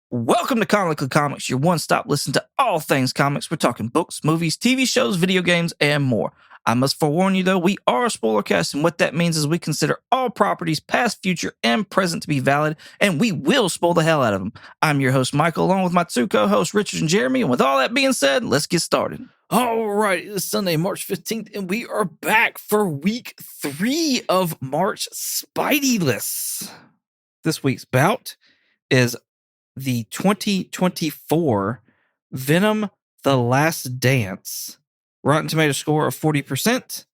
Welcome to Comically Comics, your one-stop listen to all things comics. We're talking books, movies, TV shows, video games, and more. I must forewarn you, though, we are a spoiler cast, and what that means is we consider all properties, past, future, and present, to be valid, and we will spoil the hell out of them. I'm your host, Michael, along with my two co-hosts, Richard and Jeremy, and with all that being said, let's get started. All right, it is Sunday, March 15th, and we are back for week 3 of March Spidey-Less. This week's bout is the 2024 Venom The Last Dance. Rotten Tomato score of 40%.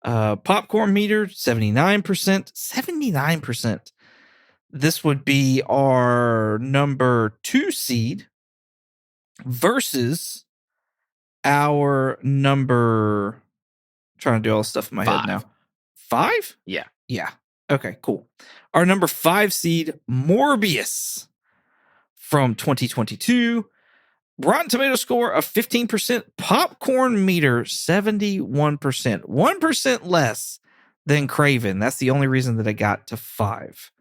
Popcorn meter, 79%. 79%. This would be our number 2 seed versus our number... trying to do all this stuff in my head now. 5? Yeah. Yeah. Okay, cool. Our number 5 seed, Morbius, from 2022. Rotten Tomato score of 15%. Popcorn meter, 71%. 1% less than Craven. That's the only reason that I got to 5.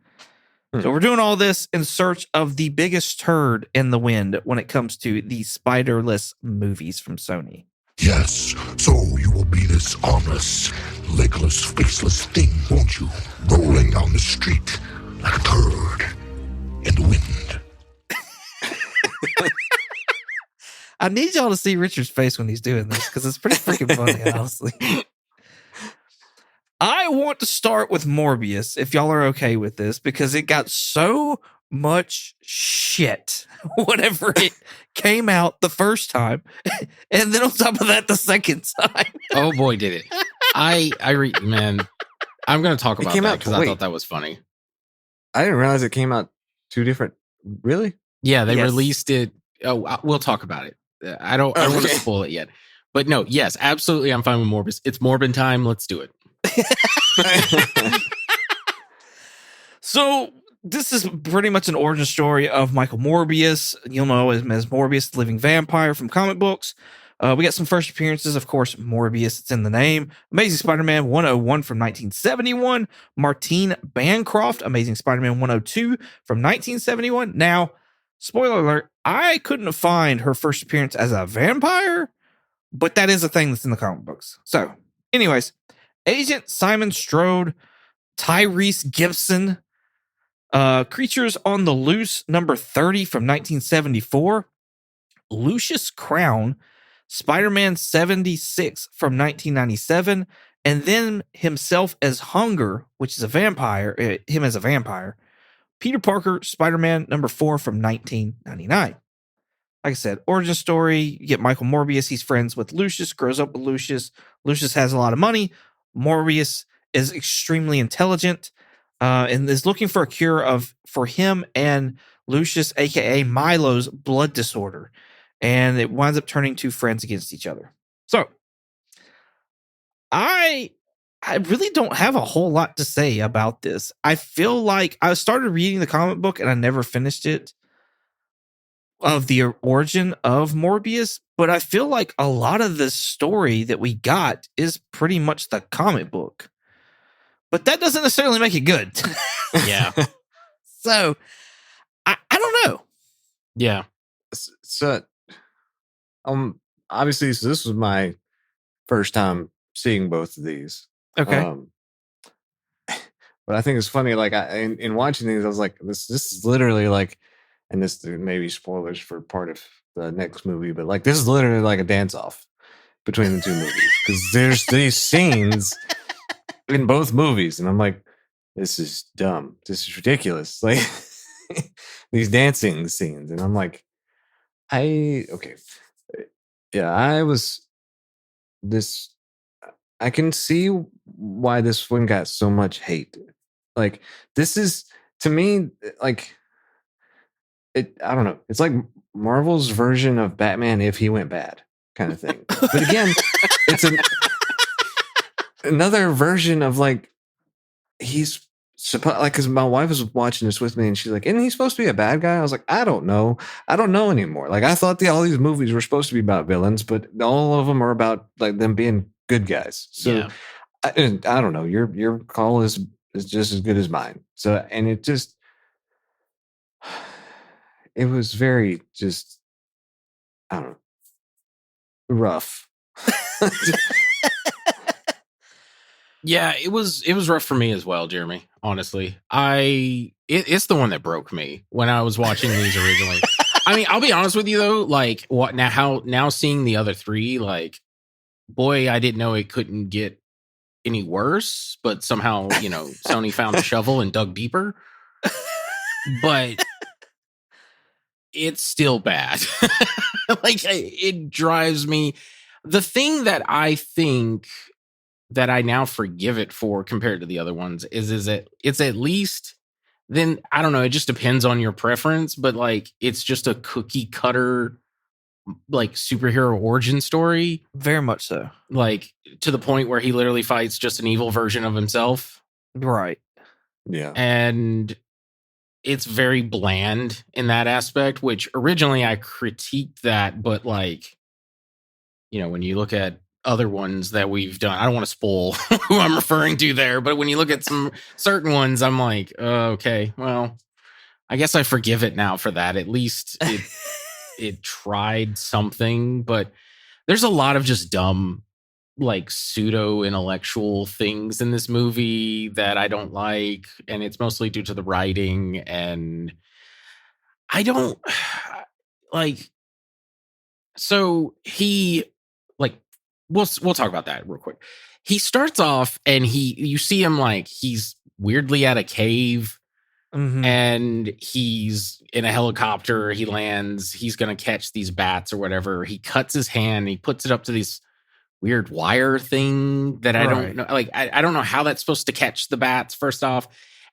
So we're doing all this in search of the biggest turd in the wind when it comes to the Spider-Less movies from Sony. Yes, so you will be this armless, legless, faceless thing, won't you? Rolling down the street like a turd in the wind. I need y'all to see Richard's face when he's doing this because it's pretty freaking funny, honestly. I want to start with Morbius, if y'all are okay with this, because it got so much shit whenever it came out the first time, and then on top of that, the second time. Oh boy, did it! Man, I'm going to talk about that because I thought that was funny. I didn't realize it came out 2 different. Really? Yeah, they released it. Oh, we'll talk about it. I don't want to spoil it yet, but no, yes, absolutely, I'm fine with Morbius. It's Morbin time. Let's do it. So this is pretty much an origin story of Michael Morbius. You'll know him as Morbius, the living vampire from comic books. We got some first appearances, of course, Morbius, it's in the name. Amazing Spider-Man 101 from 1971. Martine Bancroft, Amazing Spider-Man 102 from 1971. Now, spoiler alert, I couldn't find her first appearance as a vampire, but that is a thing that's in the comic books. So, anyways, Agent Simon Strode, Tyrese Gibson, Creatures on the Loose, number 30 from 1974. Lucius Crown, Spider-Man 76 from 1997. And then himself as Hunger, which is a vampire, him as a vampire. Peter Parker, Spider-Man number 4 from 1999. Like I said, origin story, you get Michael Morbius. He's friends with Lucius, grows up with Lucius. Lucius has a lot of money. Morbius is extremely intelligent and is looking for a cure for him and Lucius, a.k.a. Milo's blood disorder. And it winds up turning 2 friends against each other. So, I really don't have a whole lot to say about this. I feel like I started reading the comic book and I never finished it, of the origin of Morbius, but I feel like a lot of the story that we got is pretty much the comic book. But that doesn't necessarily make it good. Yeah. So, I don't know. Yeah. So, obviously, so this was my first time seeing both of these. Okay. But I think it's funny, like, in watching these, I was like, this is literally like, and this may be spoilers for part of the next movie, but like, this is literally like a dance-off between the 2 movies. Because there's these scenes in both movies, and I'm like, this is dumb. This is ridiculous. Like, these dancing scenes. And I'm like, I can see why this one got so much hate. Like, this is, to me, like, I don't know. It's like Marvel's version of Batman if he went bad, kind of thing. But again, it's another version of, like, he's supposed, like, because my wife was watching this with me and she's like, isn't he supposed to be a bad guy? I was like, I don't know anymore. Like, I thought all these movies were supposed to be about villains, but all of them are about, like, them being good guys. So yeah. I don't know. Your call is just as good as mine. So, and it just, it was very just, I don't know, rough. Yeah, it was rough for me as well, Jeremy. Honestly, it's the one that broke me when I was watching these originally. I mean, I'll be honest with you though, like now seeing the other three, like, boy, I didn't know it couldn't get any worse, but somehow, Sony found a shovel and dug deeper. But it's still bad. Like, it drives me. The thing that I think that I now forgive it for compared to the other ones is that it's at least, then I don't know, it just depends on your preference, but like it's just a cookie cutter like superhero origin story. Very much so. Like to the point where he literally fights just an evil version of himself. Right. Yeah. And it's very bland in that aspect, which originally I critiqued that, but like, when you look at other ones that we've done, I don't want to spoil who I'm referring to there, but when you look at some certain ones, I'm like, okay, well, I guess I forgive it now for that. At least it tried something, but there's a lot of just dumb, like pseudo intellectual things in this movie that I don't like. And it's mostly due to the writing. And I don't like, so he, like, we'll talk about that real quick. He starts off and you see him like he's weirdly at a cave, and he's in a helicopter. He lands. He's gonna catch these bats or whatever. He cuts his hand. He puts it up to this weird wire thing that I don't know. Like I don't know how that's supposed to catch the bats. First off,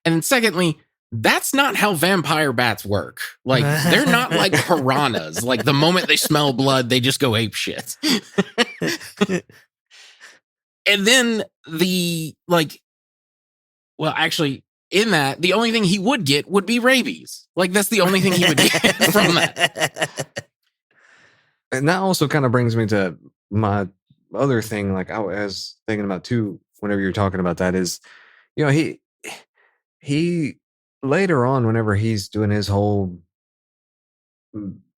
and then secondly, that's not how vampire bats work. Like, they're not like piranhas. Like, the moment they smell blood, they just go ape shit. And then actually, in that, the only thing he would get would be rabies. Like, that's the only thing he would get from that. And that also kind of brings me to my other thing. Like, I was thinking about too, whenever you're talking about that, is, he later on, whenever he's doing his whole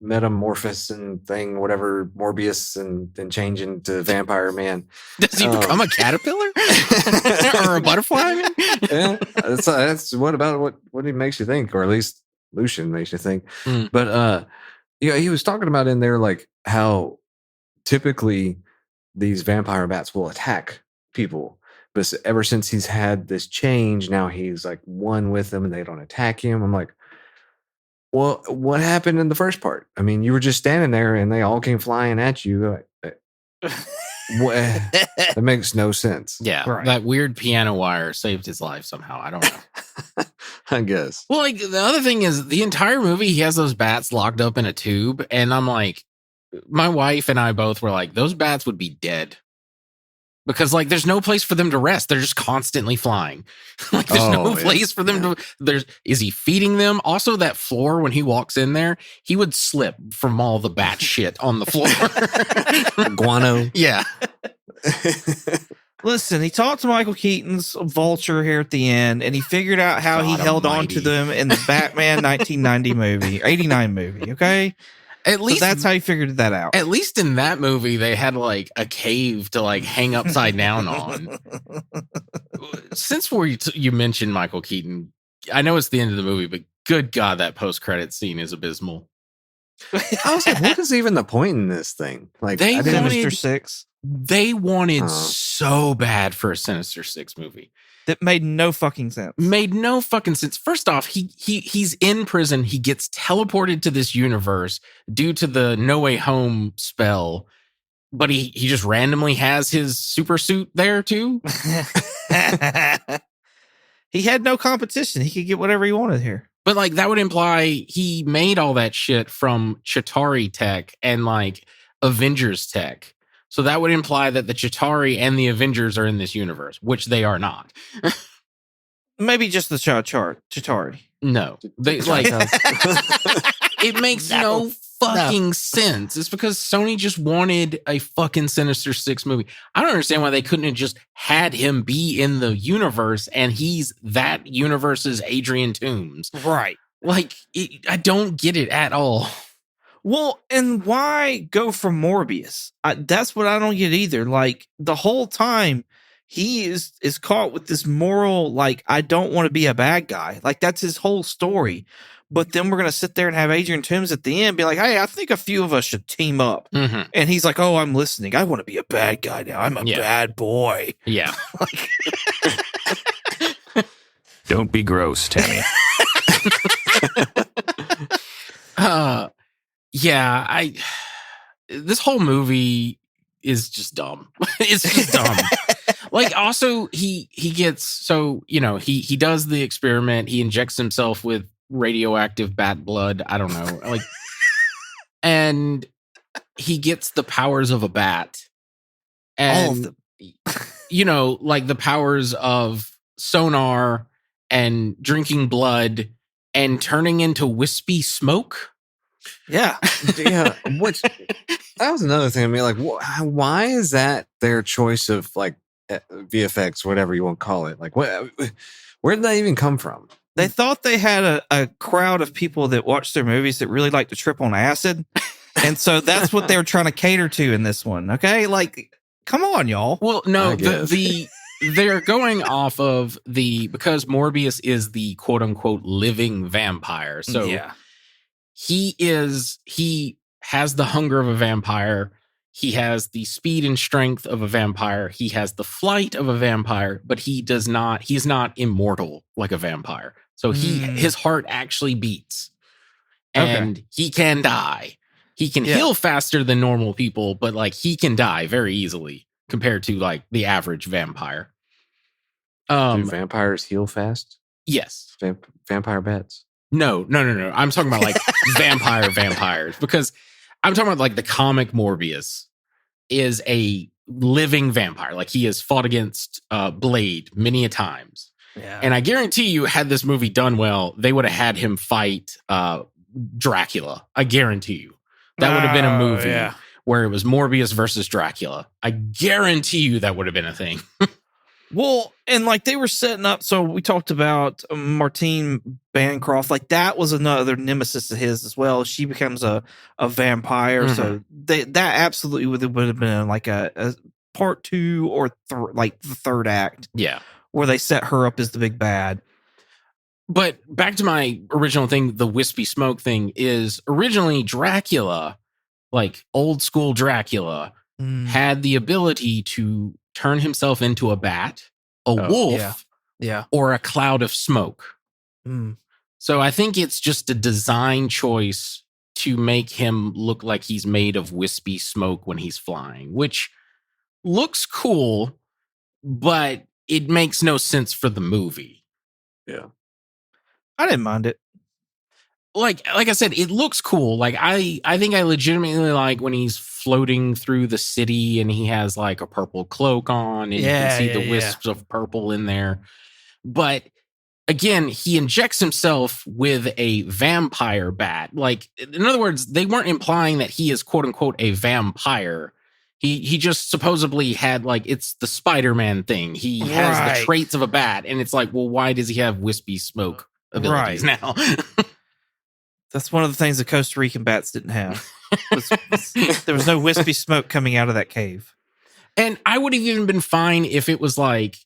metamorphosis and thing, whatever, Morbius, and then changing to Vampire Man. Does he become a caterpillar or a butterfly? Yeah, that's what he makes you think, or at least Lucian makes you think. But he was talking about in there like how typically these vampire bats will attack people. But ever since he's had this change, now he's like one with them and they don't attack him. I'm like, well, what happened in the first part? I mean, you were just standing there and they all came flying at you. That makes no sense. Yeah, that weird piano wire saved his life somehow. I don't know. I guess. Well, like the other thing is the entire movie, he has those bats locked up in a tube. And I'm like, my wife and I both were like, those bats would be dead. Because like there's no place for them to rest. They're just constantly flying. Like there's no place for them to is he feeding them? Also, that floor when he walks in there, he would slip from all the bat shit on the floor. Guano. Yeah. Listen, he talked to Michael Keaton's Vulture here at the end, and he figured out how he held on to them in the Batman 1990 movie, 89 movie, okay? At least that's how he figured that out. At least in that movie, they had like a cave to like hang upside down on. Since you mentioned Michael Keaton, I know it's the end of the movie, but good God, that post-credit scene is abysmal. I was like, what is even the point in this thing? Like, Sinister Six. They wanted so bad for a Sinister Six movie. That made no fucking sense. Made no fucking sense. First off, he's in prison. He gets teleported to this universe due to the No Way Home spell, but he just randomly has his super suit there too. He had no competition. He could get whatever he wanted here. But like that would imply he made all that shit from Chitauri tech and like Avengers tech. So that would imply that the Chitauri and the Avengers are in this universe, which they are not. Maybe just the Chitauri. No. They like it makes no fucking sense. It's because Sony just wanted a fucking Sinister Six movie. I don't understand why they couldn't have just had him be in the universe and he's that universe's Adrian Toomes. Right. Like, I don't get it at all. Well, and why go for Morbius? That's what I don't get either. Like the whole time he is caught with this moral, like, I don't want to be a bad guy. Like that's his whole story. But then we're gonna sit there and have Adrian Toomes at the end be like, hey, I think a few of us should team up. Mhm. And he's like, oh, I'm listening. I want to be a bad guy now. I'm a Yeah. bad boy. Yeah. Like, Don't be gross, Tammy. Yeah, this whole movie is just dumb. It's just dumb. Like, also he gets, so, you know, he does the experiment, he injects himself with radioactive bat blood, I don't know, like, and he gets the powers of a bat, all of and them. you know, like the powers of sonar and drinking blood and turning into wispy smoke. Yeah. Yeah, which that was another thing. I mean, like, why is that their choice of like VFX, whatever you want to call it? Like, where did that even come from? They thought they had a crowd of people that watch their movies that really like to trip on acid. And so that's what they were trying to cater to in this one. Okay. Like, come on, y'all. Well, no, I guess. they're going off of because Morbius is the quote unquote living vampire. So yeah. he has the hunger of a vampire. He has the speed and strength of a vampire. He has the flight of a vampire, but he's not immortal like a vampire. So his heart actually beats, and he can die. He can heal faster than normal people, but like he can die very easily compared to like the average vampire. Do vampires heal fast? Yes. Vampire bats? No. I'm talking about like vampires, because I'm talking about like the comic Morbius is a living vampire. Like he has fought against Blade many a times. Yeah. And I guarantee you, had this movie done well, they would have had him fight Dracula. I guarantee you. That would have been a movie where it was Morbius versus Dracula. I guarantee you that would have been a thing. Well, and like they were setting up, so we talked about Martine Bancroft, like that was another nemesis of his as well. She becomes a vampire, so that absolutely would have been like a part 2 or like the third act, where they set her up as the big bad. But back to my original thing, the wispy smoke thing is originally Dracula, like old school Dracula, had the ability to turn himself into a bat, a wolf, or a cloud of smoke. So I think it's just a design choice to make him look like he's made of wispy smoke when he's flying, which looks cool, but it makes no sense for the movie. Yeah. I didn't mind it. Like I said, it looks cool. Like I think I legitimately like when he's floating through the city and he has like a purple cloak on and you can see the wisps of purple in there. But again, he injects himself with a vampire bat. Like, in other words, they weren't implying that he is quote unquote a vampire. He just supposedly had like, it's the Spider-Man thing. He has the traits of a bat, and it's like, well, why does he have wispy smoke abilities now? That's one of the things the Costa Rican bats didn't have. There was no wispy smoke coming out of that cave. And I would have even been fine if it was like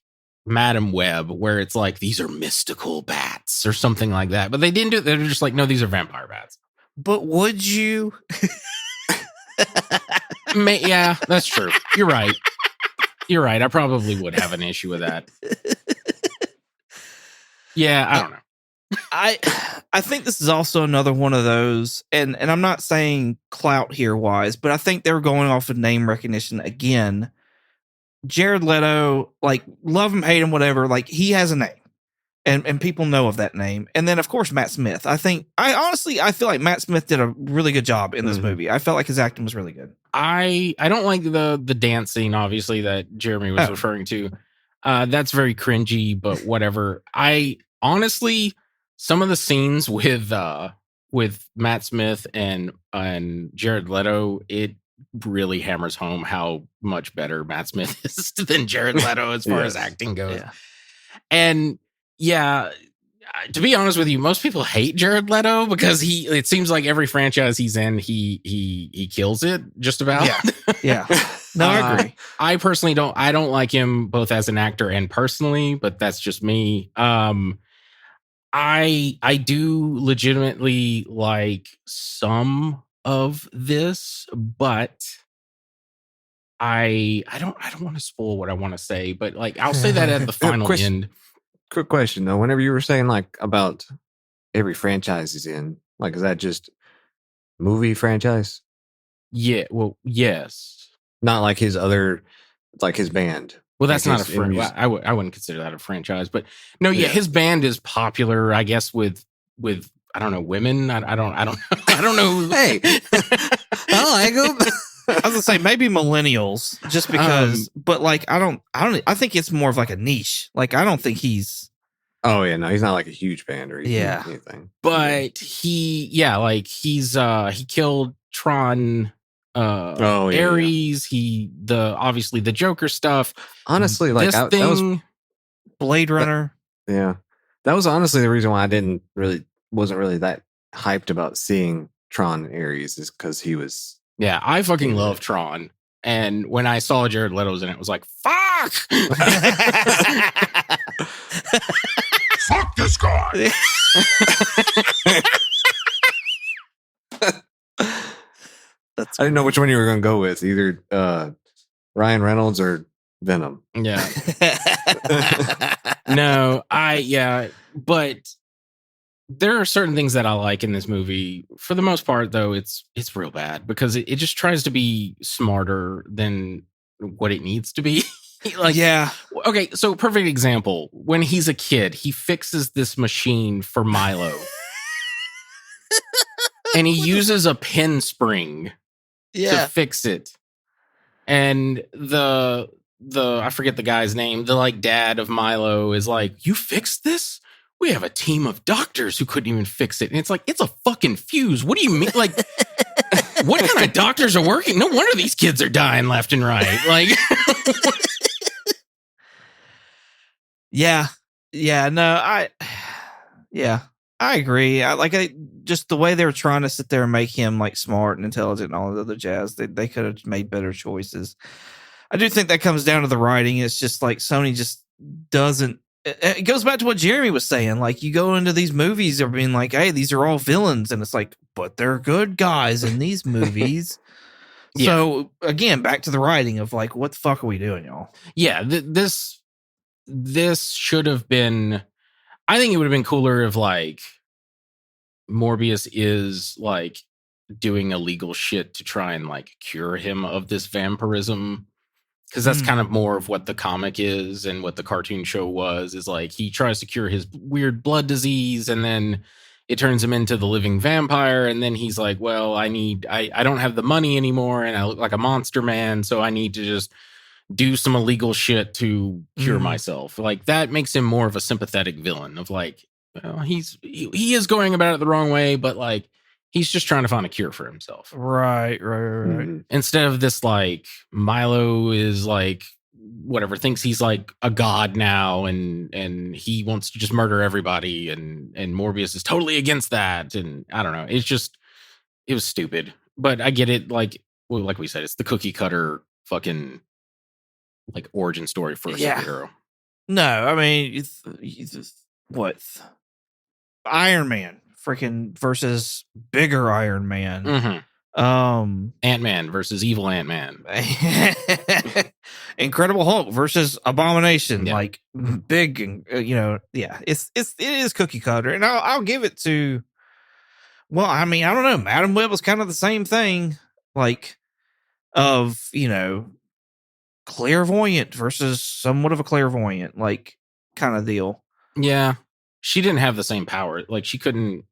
Madam Web, where it's like, these are mystical bats or something like that. But they didn't do it. They're just like, no, these are vampire bats. But would you? Yeah, that's true. You're right. I probably would have an issue with that. Yeah, I don't know. I think this is also another one of those, and I'm not saying clout here wise, but I think they were going off of name recognition again. Jared Leto, like, love him, hate him, whatever, like, he has a name, and people know of that name. And then of course Matt Smith. I feel like Matt Smith did a really good job in this movie. I felt like his acting was really good. I don't like the dance scene, obviously, that Jeremy was referring to. That's very cringy, but whatever. I honestly, some of the scenes with Matt Smith and Jared Leto, it really hammers home how much better Matt Smith is than Jared Leto as far as acting goes. Yeah. And yeah, To be honest with you, most people hate Jared Leto because it seems like every franchise he's in, he kills it just about. Yeah. No, I agree. I personally don't like him both as an actor and personally, but that's just me. I do legitimately like some of this, but I don't want to spoil what I want to say, but like I'll say that at the final end. Quick question though. Whenever you were saying like about every franchise he's in, like is that just movie franchise? Yeah, well, yes. Not like his other, like his band. Well, that's like not a franchise. I wouldn't consider that a franchise, but no, yeah, his band is popular, I guess, with I don't know, women. I don't know. Hey, I like him. I was gonna say maybe millennials, just because, but like I think it's more of like a niche. Like I don't think he's. Oh yeah, no, he's not like a huge band or anything. But he killed Tron. Ares. He obviously the Joker stuff. Honestly, like this that was Blade Runner. That was honestly the reason why I wasn't really that hyped about seeing Tron Ares is because he was. Yeah, I fucking love Tron. And when I saw Jared Leto's in it, was like, fuck! Fuck this guy! I didn't know which one you were going to go with, either Ryan Reynolds or Venom. Yeah. No, but there are certain things that I like in this movie. For the most part, though, it's real bad because it just tries to be smarter than what it needs to be. Like, yeah. Okay, so perfect example. When he's a kid, he fixes this machine for Milo. And he uses a pin spring to fix it. And the I forget the guy's name, the like dad of Milo is like, "You fixed this? We have a team of doctors who couldn't even fix it." And it's like, it's a fucking fuse. What do you mean? Like, what kind of doctors are working? No wonder these kids are dying left and right. Like, yeah, no, I agree. Just the way they were trying to sit there and make him like smart and intelligent and all the other jazz, they could have made better choices. I do think that comes down to the writing. It's just like Sony just doesn't. It goes back to what Jeremy was saying. Like, you go into these movies, they're being like, "Hey, these are all villains," and it's like, but they're good guys in these movies. Yeah. So again, back to the writing of like, what the fuck are we doing, y'all? Yeah, this should have been. I think it would have been cooler if like Morbius is like doing illegal shit to try and like cure him of this vampirism. Because that's kind of more of what the comic is and what the cartoon show was, is like he tries to cure his weird blood disease and then it turns him into the living vampire. And then he's like, well, I don't have the money anymore and I look like a monster man. So I need to just do some illegal shit to cure myself. Like that makes him more of a sympathetic villain of like, well, he is going about it the wrong way, but like, he's just trying to find a cure for himself. Right. Instead of this, like, Milo is like, whatever, thinks he's like a god now and he wants to just murder everybody. And Morbius is totally against that. And I don't know. It was stupid. But I get it. Like we said, it's the cookie cutter fucking like origin story for a superhero. No, I mean, what? Iron Man. Freaking versus bigger Iron Man. Ant-Man versus evil Ant-Man. Incredible Hulk versus Abomination. Yeah. Like big and it is cookie cutter, and I'll give it to. Well, I mean, I don't know. Madam Web was kind of the same thing, like of clairvoyant versus somewhat of a clairvoyant, like kind of deal. Yeah, she didn't have the same power. Like she couldn't.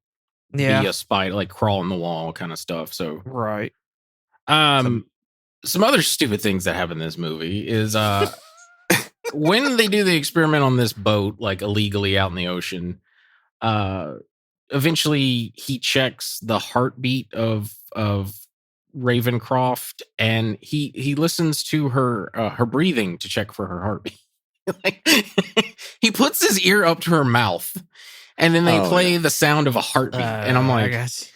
Be a spider, like crawl on the wall kind of stuff. So right. Some other stupid things that happen in this movie is when they do the experiment on this boat, like illegally out in the ocean, eventually he checks the heartbeat of Ravencroft and he listens to her breathing to check for her heartbeat. Like, he puts his ear up to her mouth. And then they Oh, play yeah. the sound of a heartbeat. And I'm I like, got you.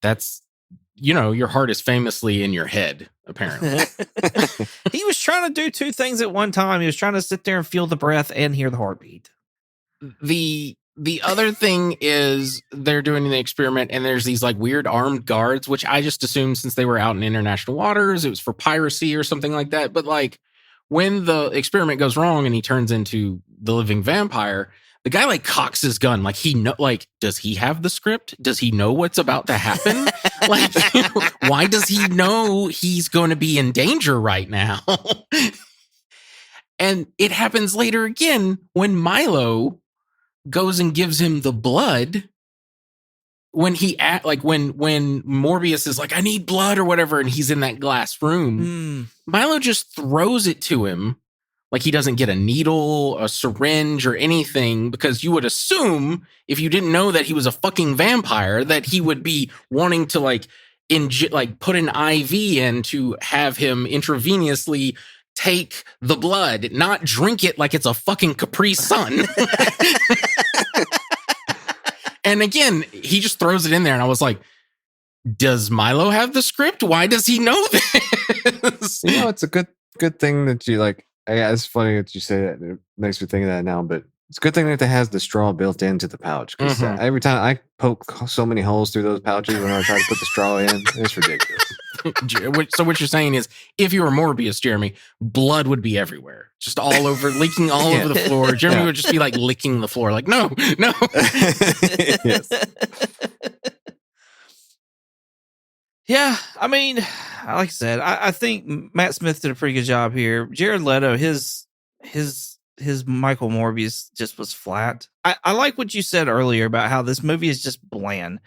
that's, your heart is famously in your head, apparently. He was trying to do two things at one time. He was trying to sit there and feel the breath and hear the heartbeat. The other thing is they're doing the experiment and there's these like weird armed guards, which I just assumed since they were out in international waters, it was for piracy or something like that. But like when the experiment goes wrong and he turns into the living vampire, the guy like cocks his gun. Like does he have the script? Does he know what's about to happen? Like, why does he know he's going to be in danger right now? And it happens later again when Milo goes and gives him the blood when when Morbius is like, I need blood or whatever, and he's in that glass room. Milo just throws it to him. Like he doesn't get a needle, a syringe, or anything, because you would assume if you didn't know that he was a fucking vampire that he would be wanting to put an IV in to have him intravenously take the blood, not drink it like it's a fucking Capri Sun. And again, he just throws it in there, and I was like, does Milo have the script? Why does he know this? It's a good thing that you like. It's funny that you say that. It makes me think of that now, but it's a good thing that it has the straw built into the pouch. Because every time I poke so many holes through those pouches when I try to put the straw in, it's ridiculous. So what you're saying is, if you were Morbius, Jeremy, blood would be everywhere, just all over, leaking all over the floor. Jeremy would just be like licking the floor, like no. Yes. Yeah, I mean, like I said, I think Matt Smith did a pretty good job here. Jared Leto, his Michael Morbius just was flat. I like what you said earlier about how this movie is just bland.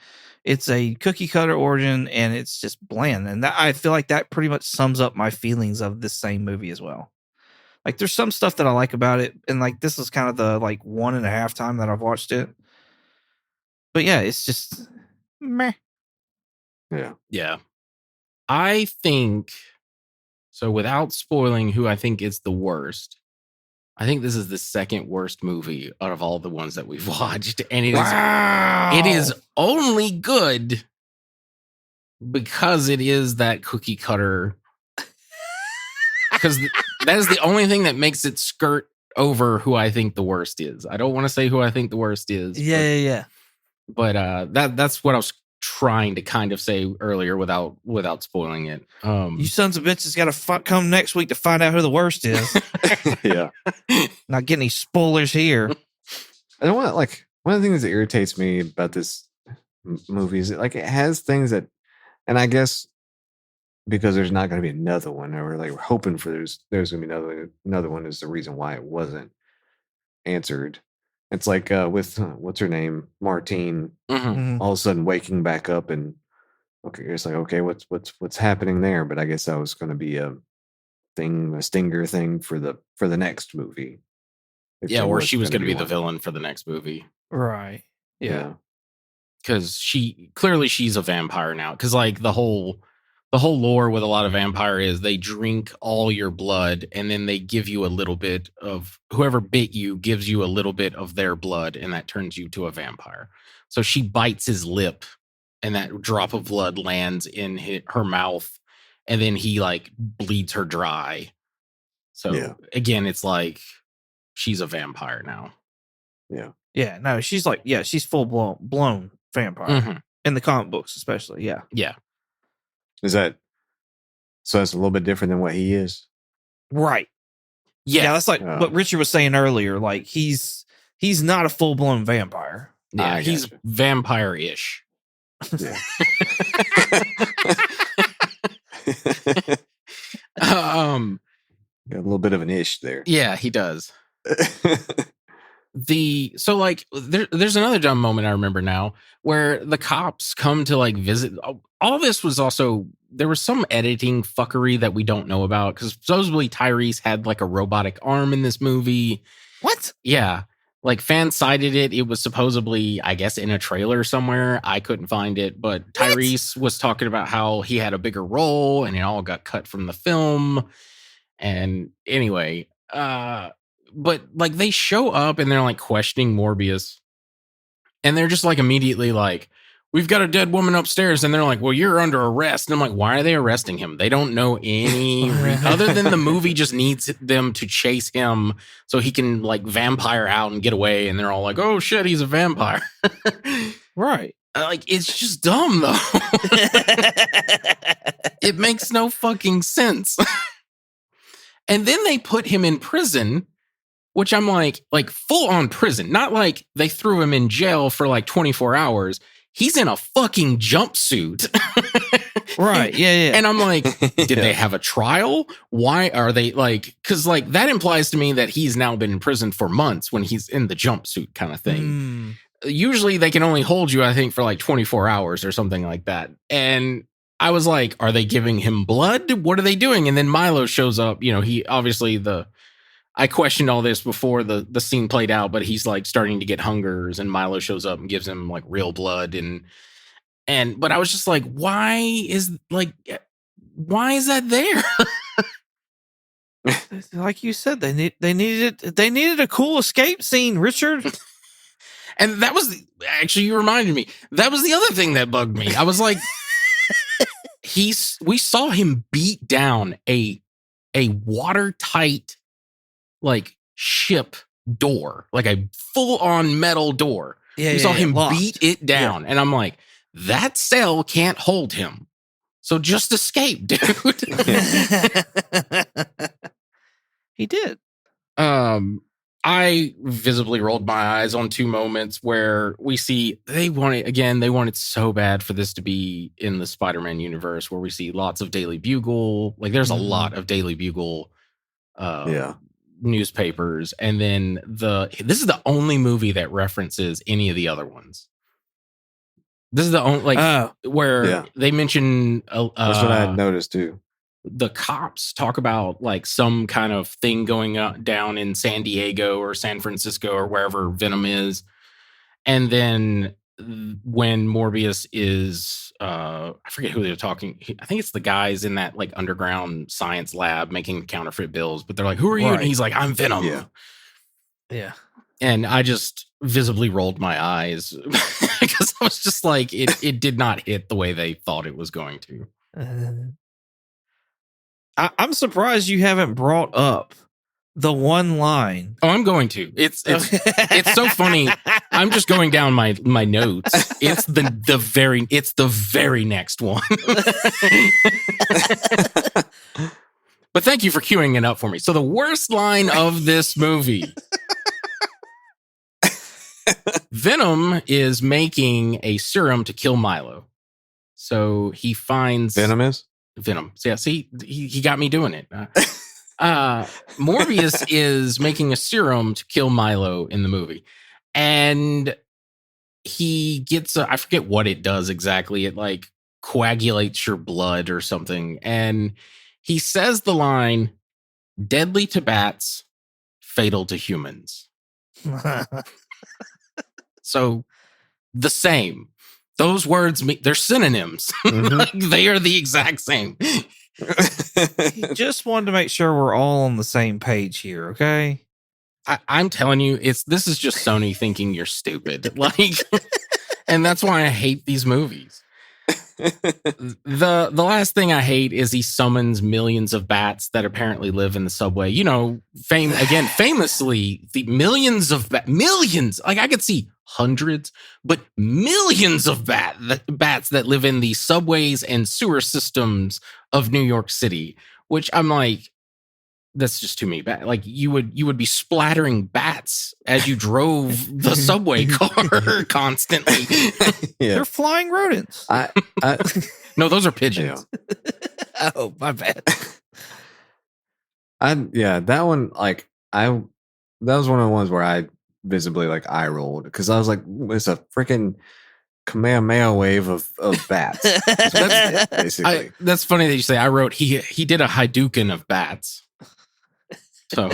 It's a cookie cutter origin, and it's just bland. And I feel like that pretty much sums up my feelings of this same movie as well. Like, there's some stuff that I like about it, and like this is kind of the 1.5 time that I've watched it. But yeah, it's just meh. Yeah. I think so. Without spoiling who I think is the worst, I think this is the second worst movie out of all the ones that we've watched, and it is only good because it is that cookie cutter. Because that is the only thing that makes it skirt over who I think the worst is. I don't want to say who I think the worst is. Yeah. But that's what I was trying to kind of say earlier without spoiling it. You sons of bitches got to come next week to find out who the worst is. Yeah. Not getting any spoilers here. I don't want one of the things that irritates me about this movie is it has things that, and I guess because there's not going to be another one, or we're hoping for there's going to be another one is the reason why it wasn't answered. It's like with what's her name, Martine, all of a sudden waking back up, and it's like, okay, what's happening there? But I guess that was going to be a stinger thing for the next movie. Or she was going to be the villain for the next movie, right? Yeah, because she's a vampire now. Because the whole lore with a lot of vampire is they drink all your blood and then they give you a little bit of whoever bit you gives you a little bit of their blood, and that turns you to a vampire. So she bites his lip and that drop of blood lands in her mouth, and then he bleeds her dry. So again, it's like she's a vampire now. Yeah. No, she's she's full blown vampire in the comic books, especially. Yeah. Is that so? That's a little bit different than what he is, right? Yeah, that's what Richard was saying earlier. Like he's not a full blown vampire. Yeah, he's vampire-ish. Yeah. Got a little bit of an ish there. Yeah, he does. There's another dumb moment I remember now where the cops come to visit. All this was also, there was some editing fuckery that we don't know about, because supposedly Tyrese had a robotic arm in this movie. What? Yeah. Fans cited it. It was supposedly, I guess, in a trailer somewhere. I couldn't find it, but Tyrese was talking about how he had a bigger role and it all got cut from the film. And anyway, but they show up and they're questioning Morbius, And they're just like immediately like, we've got a dead woman upstairs. And they're like, well, you're under arrest. And I'm like, why are they arresting him? They don't know any other than the movie just needs them to chase him so he can like vampire out and get away. And they're all like, oh shit, he's a vampire. Right. Like, it's just dumb though. It makes no fucking sense. And then they put him in prison, which I'm like full on prison, not like they threw him in jail for like 24 hours. He's in a fucking jumpsuit. Right. Yeah. And I'm like, did they have a trial? Why are they like, because like that implies to me that he's now been in prison for months when he's in the jumpsuit kind of thing. Usually they can only hold you, I think, for like 24 hours or something like that. And I was like, are they giving him blood? What are they doing? And then Milo shows up. You know, he obviously I questioned all this before the scene played out, but he's like starting to get hungers, and Milo shows up and gives him like real blood, but I was just like, why is that there? Like you said, they needed a cool escape scene, Richard. And that was actually, you reminded me, that was the other thing that bugged me. I was like, we saw him beat down a watertight like ship door, like a full-on metal door. We saw him beat it down, and I'm like, that cell can't hold him, so just escape, dude. He did. I visibly rolled my eyes on two moments where we see they wanted so bad for this to be in the Spider-Man universe, where we see lots of Daily Bugle. Like, there's a lot of Daily Bugle newspapers, and then this is the only movie that references any of the other ones. This is the only where they mention that's what I had noticed too. The cops talk about like some kind of thing going down in San Diego or San Francisco or wherever Venom is, and then when Morbius is I forget who they're talking. I think it's the guys in that like underground science lab making counterfeit bills, but they're like, who are you? And he's like, I'm Venom. Yeah. And I just visibly rolled my eyes because I was just like, it did not hit the way they thought it was going to. I'm surprised you haven't brought up the one line. Oh, I'm going to. It's so funny. I'm just going down my notes. It's the very next one. But thank you for queuing it up for me. So the worst line of this movie. Venom is making a serum to kill Milo. So he finds Venom. So yeah, see, he got me doing it. Morbius is making a serum to kill Milo in the movie, and he gets I forget what it does exactly. It like coagulates your blood or something, and he says the line, "Deadly to bats, fatal to humans." So the same. Those words, they're synonyms. Like, they are the exact same. Just wanted to make sure we're all on the same page here, okay? I'm telling you, this is just Sony thinking you're stupid. Like, and that's why I hate these movies. The last thing I hate is he summons millions of bats that apparently live in the subway. You know, famously, the millions, like I could see hundreds, but millions of bats that live in the subways and sewer systems of New York City, which I'm like, that's just too many bats. Like you would be splattering bats as you drove the subway car constantly. They're flying rodents. No, those are pigeons. Oh, my bad. That one, like that was one of the ones where I visibly like eye rolled because I was like, it's a freaking Kamehameha wave of bats. That's it, basically. That's funny that you say. I wrote he did a Hadouken of bats. So,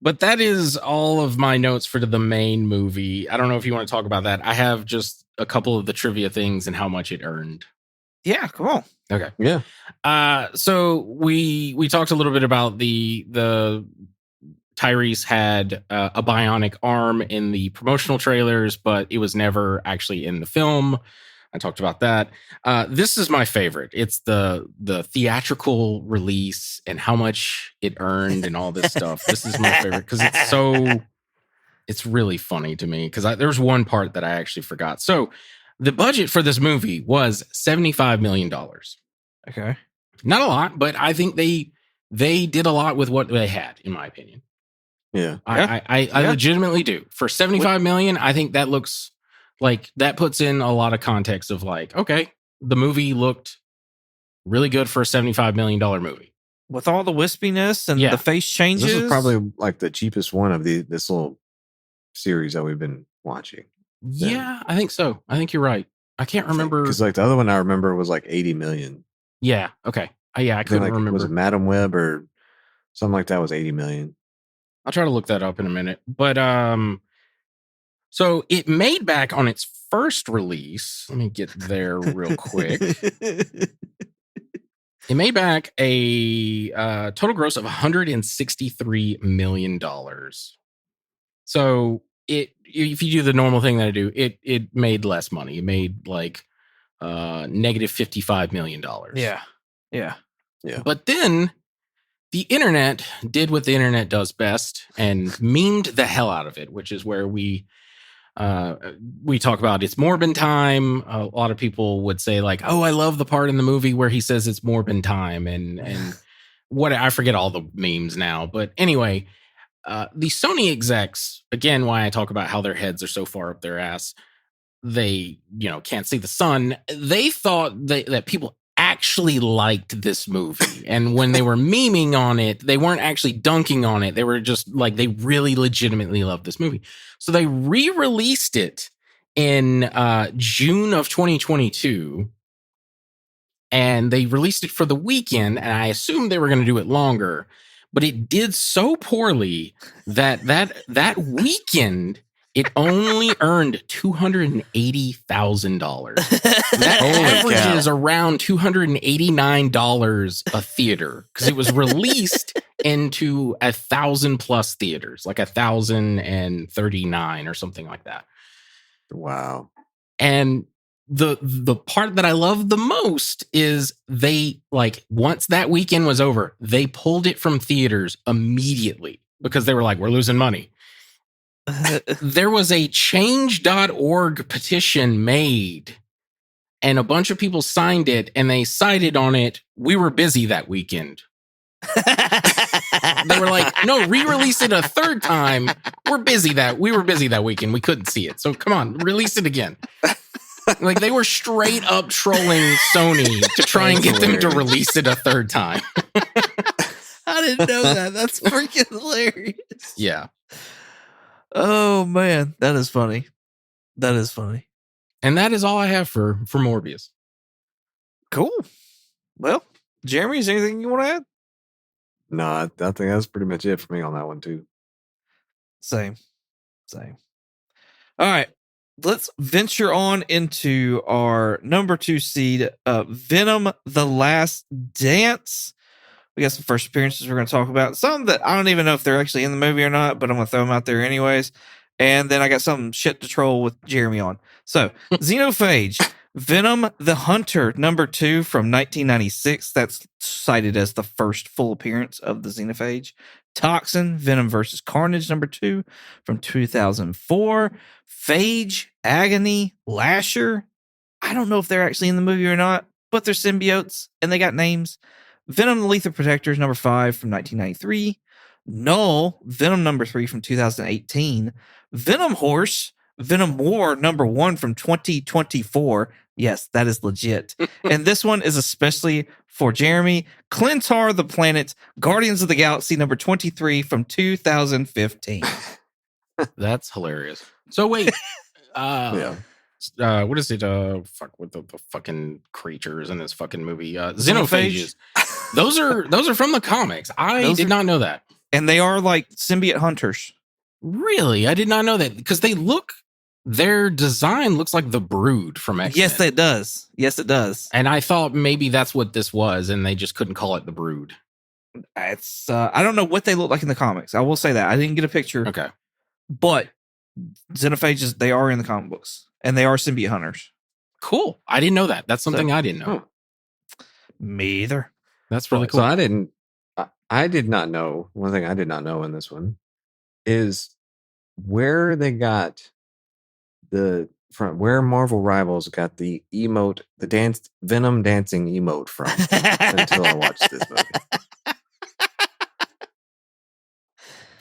but that is all of my notes for the main movie. I don't know if you want to talk about that. I have just a couple of the trivia things and how much it earned. Yeah, come on. Okay. Yeah. So we talked a little bit about the Tyrese had a bionic arm in the promotional trailers, but it was never actually in the film. I talked about that. This is my favorite. It's the theatrical release and how much it earned and all this stuff. This is my favorite because it's really funny to me because there's one part that I actually forgot. So the budget for this movie was $75 million. Okay. Not a lot, but I think they did a lot with what they had, in my opinion. Yeah. I legitimately do. For $75 million, I think that looks like that puts in a lot of context of like, okay, the movie looked really good for a $75 million movie. With all the wispiness and the face changes. This is probably like the cheapest one of this little series that we've been watching. Yeah, I think so. I think you're right. I can't remember. Because like the other one I remember was like 80 million. Yeah. Okay. I couldn't remember. Was it Madam Web or something like that was 80 million? I'll try to look that up in a minute. But so it made back on its first release. Let me get there real quick. It made back a total gross of $163 million. So if you do the normal thing that I do, it made less money. It made like negative $55 million. Yeah. But then the internet did what the internet does best and memed the hell out of it, which is where we talk about it's Morbin time. A lot of people would say like, "Oh, I love the part in the movie where he says it's Morbin time," and what I forget all the memes now. But anyway, the Sony execs, again, why I talk about how their heads are so far up their ass, they can't see the sun. They thought that people actually liked this movie, and when they were memeing on it, they weren't actually dunking on it. They were just like, they really legitimately loved this movie. So they re-released it in June of 2022, and they released it for the weekend, and I assumed they were going to do it longer, but it did so poorly that weekend it only earned $280,000. That averages around $289 a theater because it was released into 1,000+ theaters, like 1,039 or something like that. Wow. And the part that I love the most is they, like, once that weekend was over, they pulled it from theaters immediately because they were like, we're losing money. There was a change.org petition made and a bunch of people signed it and they cited on it, we were busy that weekend. They were like, no, re-release it a third time. We were busy that weekend. We couldn't see it. So come on, release it again. Like they were straight up trolling Sony to try and get them to release it a third time. I didn't know that. That's freaking hilarious. Yeah. Oh man, that is funny. And that is all I have for Morbius. Cool. Well, Jeremy, is there anything you want to add? No, I think that's pretty much it for me on that one too. Same. All right. Let's venture on into our number 2 seed, Venom: The Last Dance. We got some first appearances we're going to talk about. Some that I don't even know if they're actually in the movie or not, but I'm going to throw them out there anyways. And then I got some shit to troll with Jeremy on. So, Xenophage, Venom the Hunter, number 2 from 1996. That's cited as the first full appearance of the Xenophage. Toxin, Venom versus Carnage, number 2 from 2004. Phage, Agony, Lasher. I don't know if they're actually in the movie or not, but they're symbiotes and they got names. Venom the Lethal Protectors, number 5 from 1993. Null, Venom number 3 from 2018. Venom Horse, Venom War number 1 from 2024. Yes, that is legit. And this one is especially for Jeremy. Clintar the Planet, Guardians of the Galaxy number 23 from 2015. That's hilarious. So wait, Yeah. what is it? With the fucking creatures in this fucking movie. Xenophages. Those are from the comics. I did not know that. And they are like symbiote hunters. Really? I did not know that because their design looks like the Brood from X-Men. Yes, it does. And I thought maybe that's what this was, and they just couldn't call it the Brood. It's I don't know what they look like in the comics. I will say that I didn't get a picture. Okay. But xenophages, they are in the comic books, and they are symbiote hunters. Cool. I didn't know that. That's something I didn't know. Me either. That's really cool. So I did not know. One thing I did not know in this one is where they got from where Marvel Rivals got the emote, the Venom dancing emote from until I watched this movie.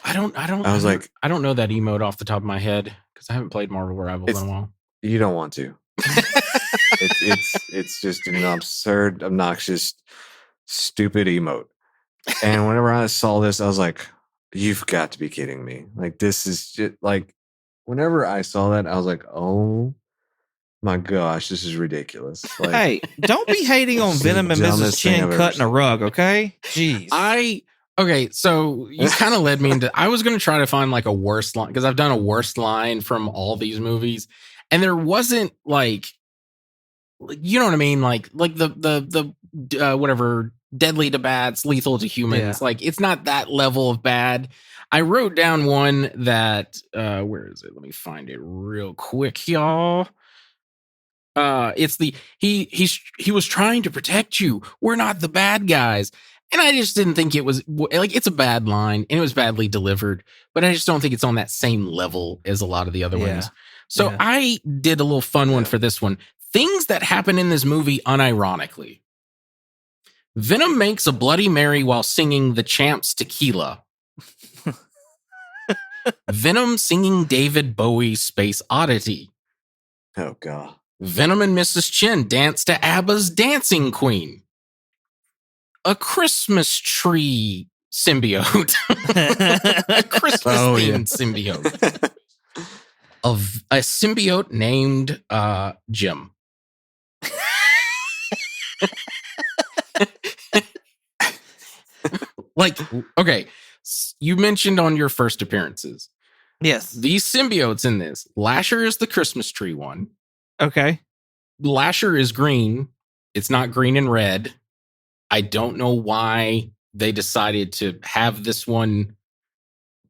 I don't know that emote off the top of my head because I haven't played Marvel Rivals in a while. You don't want to. it's just an absurd, obnoxious, stupid emote. And whenever I saw this, I was like, "You've got to be kidding me!" Like this is just like. Whenever I saw that, I was like, "Oh my gosh, this is ridiculous!" Like, hey, don't be hating on Venom and Mrs. Chin cutting a rug, okay? Jeez. Okay, so you kind of led me into. I was going to try to find like a worst line because I've done a worst line from all these movies, and there wasn't like, you know what I mean, like the whatever, deadly to bats, lethal to humans. Yeah. Like it's not that level of bad. I wrote down one that where is it? Let me find it real quick, y'all. It's the he was trying to protect you. We're not the bad guys. And I just didn't think it was like, it's a bad line and it was badly delivered, but I just don't think it's on that same level as a lot of the other ones. So I did a little fun one for this one. Things that happen in this movie unironically. Venom makes a Bloody Mary while singing the Champs Tequila. Venom singing David Bowie's Space Oddity. Oh, God. Venom and Mrs. Chin dance to ABBA's Dancing Queen. A Christmas tree symbiote. A Christmas-themed symbiote. Of a symbiote named Jim. Like, okay, you mentioned on your first appearances. Yes. These symbiotes in this. Lasher is the Christmas tree one. Okay. Lasher is green. It's not green and red. I don't know why they decided to have this one.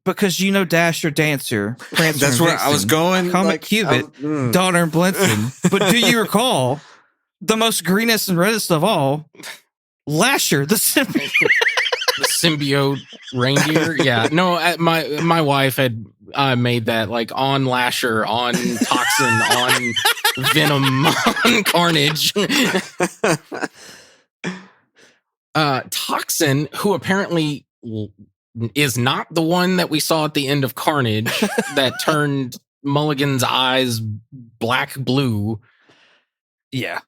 Because Dasher Dancer. Prancer That's where I was going. Comet like, Cubit, Donner and Blitzen. But do you recall the most greenest and reddest of all? Lasher, the symbiote. The symbiote reindeer. Yeah. No, my wife had made that like on Lasher, on Toxin, on Venom, on Carnage. Toxin, who apparently is not the one that we saw at the end of Carnage that turned Mulligan's eyes black blue. Yeah.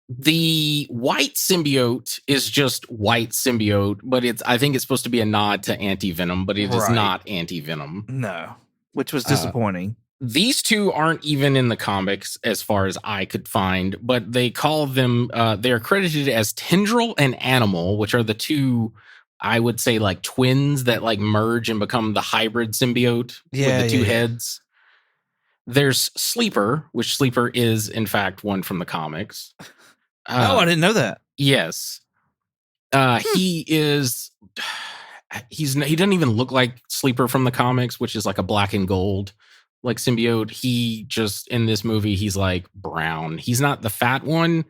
The white symbiote is just white symbiote, but I think it's supposed to be a nod to anti-venom, but it is not anti-venom. No, which was disappointing. These two aren't even in the comics as far as I could find, but they call them, they're credited as Tendril and Animal, which are the two, I would say, like twins that like merge and become the hybrid symbiote with the two heads. There's Sleeper, which Sleeper is in fact one from the comics. I didn't know that. Yes. He doesn't even look like Sleeper from the comics, which is like a black and gold like symbiote. He just, in this movie, he's like brown. He's not the fat one.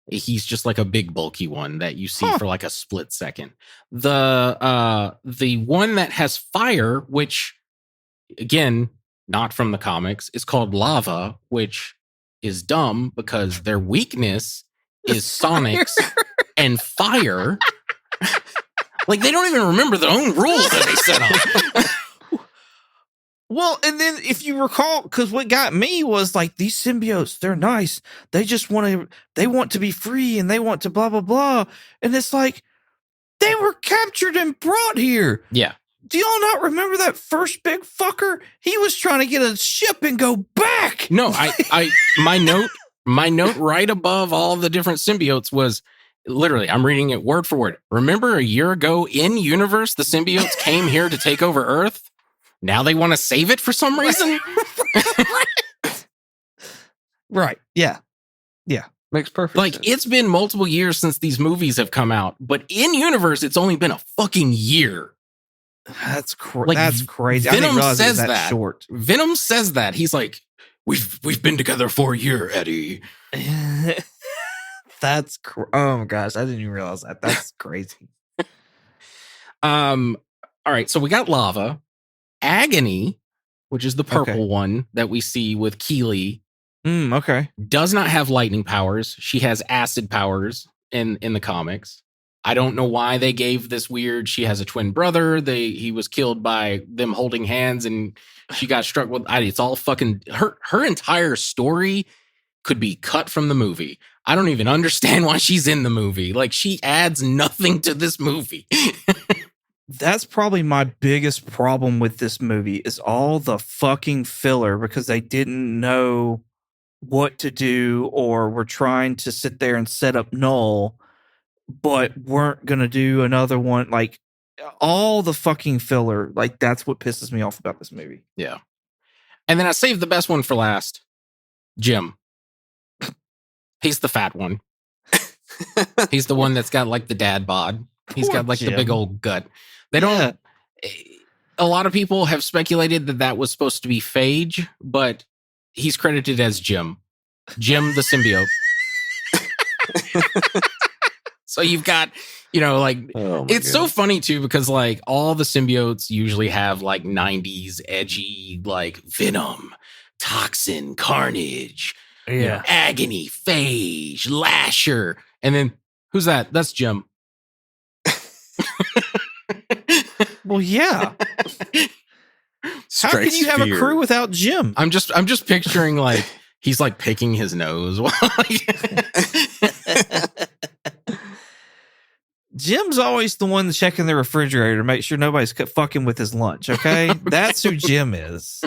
He's just like a big bulky one that you see for like a split second. The one that has fire, which again, not from the comics, is called Lava, which is dumb because their weakness is Sonics and fire. Like they don't even remember their own rules that they set up. Well, and then if you recall, because what got me was like these symbiotes, they're nice. They just want to be free and they want to blah, blah, blah. And it's like, they were captured and brought here. Yeah. Do y'all not remember that first big fucker? He was trying to get a ship and go back. No, my note right above all the different symbiotes was literally, I'm reading it word for word. Remember a year ago in universe, the symbiotes came here to take over Earth? Now they want to save it for some reason? Right. Yeah. Yeah. Makes perfect Like, sense. it's been multiple years since these movies have come out, but in universe, it's only been a fucking year. That's Like, that's crazy. I Venom didn't realize it was says that that. short. Venom says that. He's like, we've been together for a year, Eddie. That's oh my gosh, I didn't even realize that. That's crazy. All right, so we got Lava, Agony, which is the purple one that we see with Keely. Okay. Does not have lightning powers. She has acid powers in the comics. I don't know why they gave this weird. She has a twin brother. He was killed by them holding hands, and she got struck with. It's all fucking her entire story could be cut from the movie. I don't even understand why she's in the movie. Like, she adds nothing to this movie. That's probably my biggest problem with this movie is all the fucking filler because they didn't know what to do or were trying to sit there and set up Null, but weren't going to do another one. Like, all the fucking filler, like, that's what pisses me off about this movie. Yeah. And then I saved the best one for last. Jim. He's the fat one. He's the one that's got like the dad bod. He's got like the big old gut. They don't. A lot of people have speculated that was supposed to be Phage, but he's credited as Jim. Jim the symbiote. So you've got, like, it's so funny too, because like all the symbiotes usually have like 90s edgy, like Venom, Toxin, Carnage, Agony, Phage, Lasher. And then who's that? That's Jim. Well, yeah. How can you have a crew without Jim? I'm just picturing like he's like picking his nose. Jim's always the one checking the refrigerator to make sure nobody's fucking with his lunch. Okay, that's who Jim is.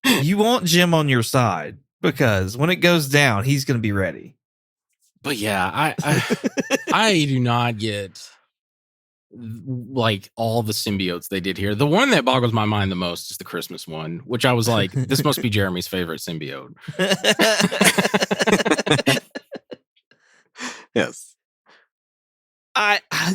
You want Jim on your side because when it goes down, he's going to be ready. But yeah, I do not get like all the symbiotes they did here. The one that boggles my mind the most is the Christmas one, which I was like, this must be Jeremy's favorite symbiote. Yes.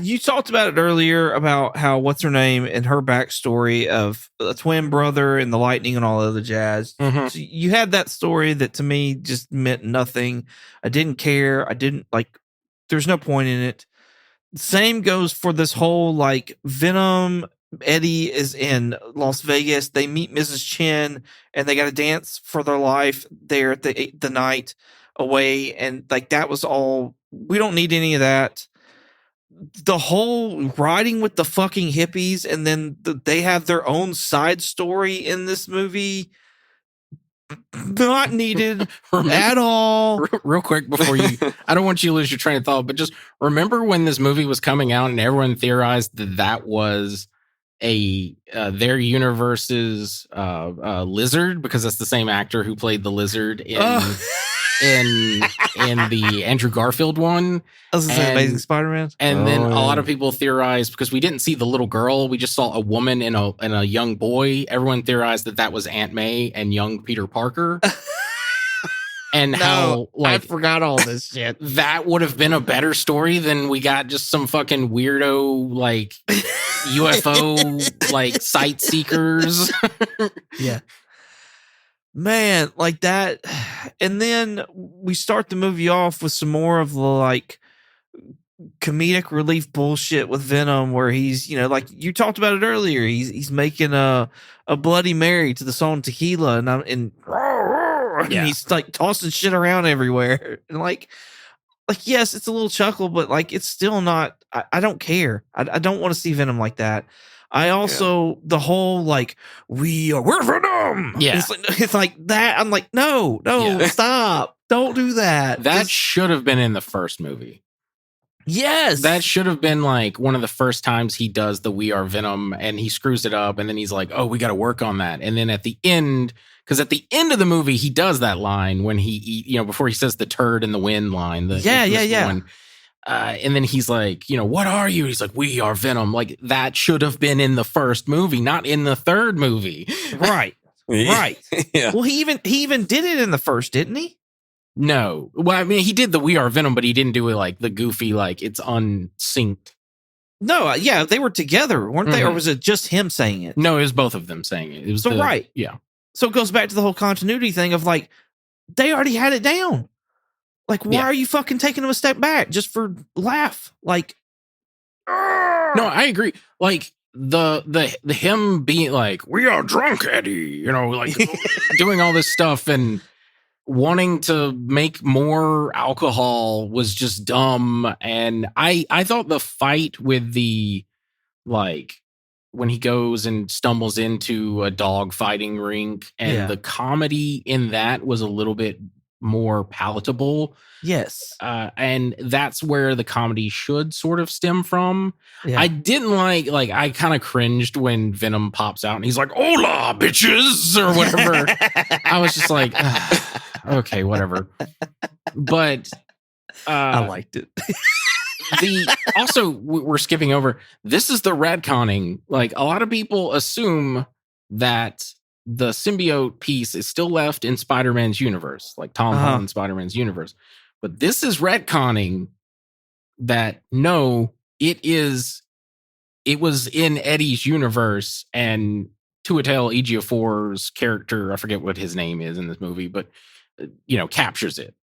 You talked about it earlier about how what's her name and her backstory of a twin brother and the lightning and all the other jazz. Mm-hmm. So you had that story that to me just meant nothing. I didn't care. I didn't like. There's no point in it. Same goes for this whole like Venom. Eddie is in Las Vegas. They meet Mrs. Chen and they got to dance for their life there at the night away, and like that was all. We don't need any of that. The whole riding with the fucking hippies and then they have their own side story in this movie. Not needed at all. Real quick before you, I don't want you to lose your train of thought, but just remember when this movie was coming out and everyone theorized that was their universe's Lizard, because that's the same actor who played the Lizard in the Andrew Garfield one. I was gonna say Amazing Spider-Man. And then a lot of people theorized, because we didn't see the little girl, we just saw a woman and a young boy. Everyone theorized that was Aunt May and young Peter Parker. And how, like, I forgot all this shit. That would have been a better story than we got just some fucking weirdo, like, UFO, like, sight seekers. Yeah. Man, like that. And then we start the movie off with some more of the like comedic relief bullshit with Venom, where he's, like you talked about it earlier, he's making a Bloody Mary to the song Tequila, and he's like tossing shit around everywhere. And like yes, it's a little chuckle, but like it's still not. I don't care. I don't want to see Venom like that. I also the whole like we're Venom. Yeah, it's like that. I'm like no, stop, don't do that. That should have been in the first movie. Yes, that should have been like one of the first times he does the "We Are Venom" and he screws it up, and then he's like, "Oh, we got to work on that." And then at the end, because at the end of the movie, he does that line when he before he says the turd in the wind line. Yeah. One. And then he's like, what are you? He's like, we are Venom. Like, that should have been in the first movie, not in the third movie. Right. Right. Yeah. Well, he even did it in the first, didn't he? No. Well, I mean, he did the We Are Venom, but he didn't do it like the goofy, like it's unsynced. No, yeah, they were together, weren't they? Or was it just him saying it? No, it was both of them saying it. It was right. Yeah. So it goes back to the whole continuity thing of like, they already had it down. Like, why are you fucking taking them a step back just for laugh? Like, no, I agree. Like the him being like, we are drunk, Eddie, you know, like doing all this stuff and wanting to make more alcohol was just dumb. And I thought the fight with the, like, when he goes and stumbles into a dog fighting rink and the comedy in that was a little bit more palatable. Yes. And that's where the comedy should sort of stem from. Yeah. I didn't like I kind of cringed when Venom pops out and he's like, hola, bitches, or whatever. I was just like, okay, whatever. But I liked it. Also, we're skipping over. This is the retconning. Like, a lot of people assume that the symbiote piece is still left in Spider-Man's universe, like Tom Holland Spider-Man's universe. But this is retconning that no, it was in Eddie's universe, and Tuatel Ejiofor's character, I forget what his name is in this movie, but captures it.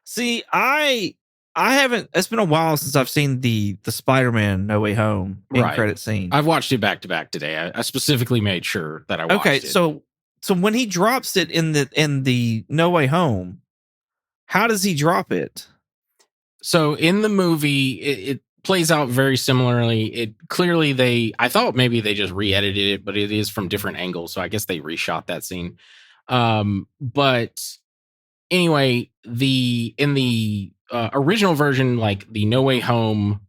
See, I haven't. It's been a while since I've seen the Spider-Man No Way Home end credit scene. I've watched it back to back today. I specifically made sure that I watched it. So when he drops it in the No Way Home, how does he drop it? So in the movie, it plays out very similarly. It clearly I thought maybe they just re-edited it, but it is from different angles. So I guess they reshot that scene. But anyway, in the original version, like the No Way Home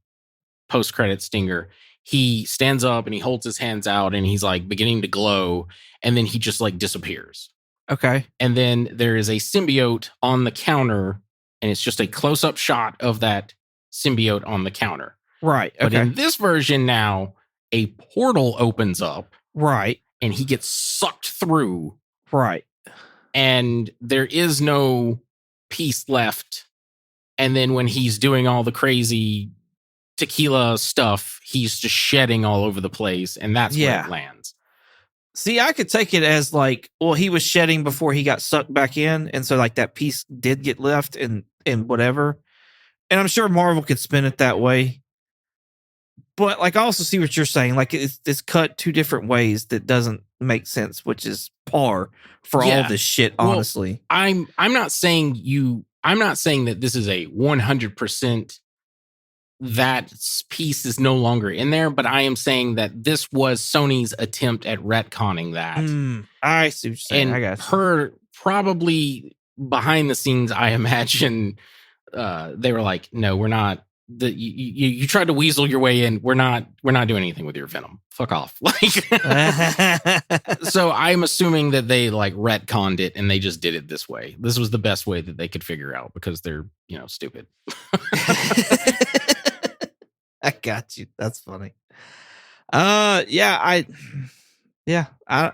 post-credit stinger, he stands up and he holds his hands out and he's like beginning to glow, and then he just like disappears. Okay. And then there is a symbiote on the counter, and it's just a close-up shot of that symbiote on the counter. Right. Okay. But in this version now, a portal opens up. Right. And he gets sucked through. Right. And there is no piece left. And then when he's doing all the crazy tequila stuff, he's just shedding all over the place. And that's where it lands. See, I could take it as like, well, he was shedding before he got sucked back in. And so like that piece did get left and whatever. And I'm sure Marvel could spin it that way. But like, I also see what you're saying. Like it's cut two different ways that doesn't make sense, which is par for all this shit, honestly. Well, I'm not saying that this is a 100% that piece is no longer in there, but I am saying that this was Sony's attempt at retconning that. I see what you're saying. And I got her probably behind the scenes, I imagine they were like, no, we're not. You tried to weasel your way in. We're not doing anything with your Venom. Fuck off. Like, so I'm assuming that they like retconned it and they just did it this way. This was the best way that they could figure out because they're, stupid. I got you. That's funny. I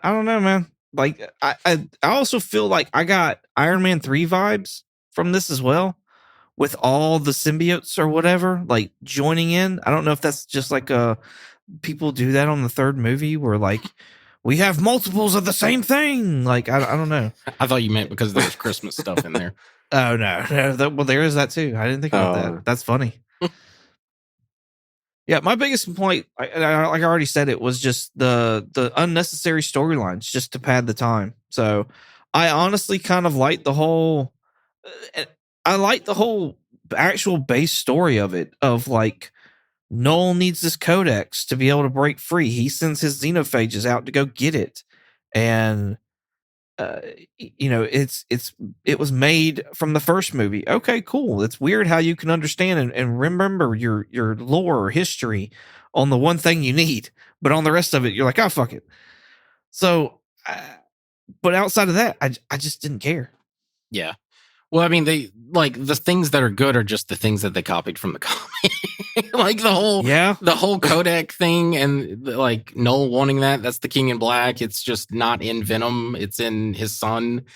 don't know, man. Like I also feel like I got Iron Man 3 vibes from this as well, with all the symbiotes or whatever, like joining in. I don't know if that's just like people do that on the third movie where like we have multiples of the same thing. Like, I don't know. I thought you meant because there's Christmas stuff in there. Oh no. Well, there is that too. I didn't think about that. That's funny. Yeah, my biggest complaint, like I already said, it was just the unnecessary storylines just to pad the time. So I honestly kind of like the whole. I like the whole actual base story of it. Of like, Noel needs this codex to be able to break free. He sends his xenophages out to go get it, and it was made from the first movie. Okay, cool. It's weird how you can understand and remember your lore or history on the one thing you need, but on the rest of it, you're like, oh, fuck it. So, but outside of that, I just didn't care. Yeah. Well, I mean, they like the things that are good are just the things that they copied from the comic. Like the whole Kodak thing and like Noel wanting that's the King in Black. It's just not in Venom. It's in his son.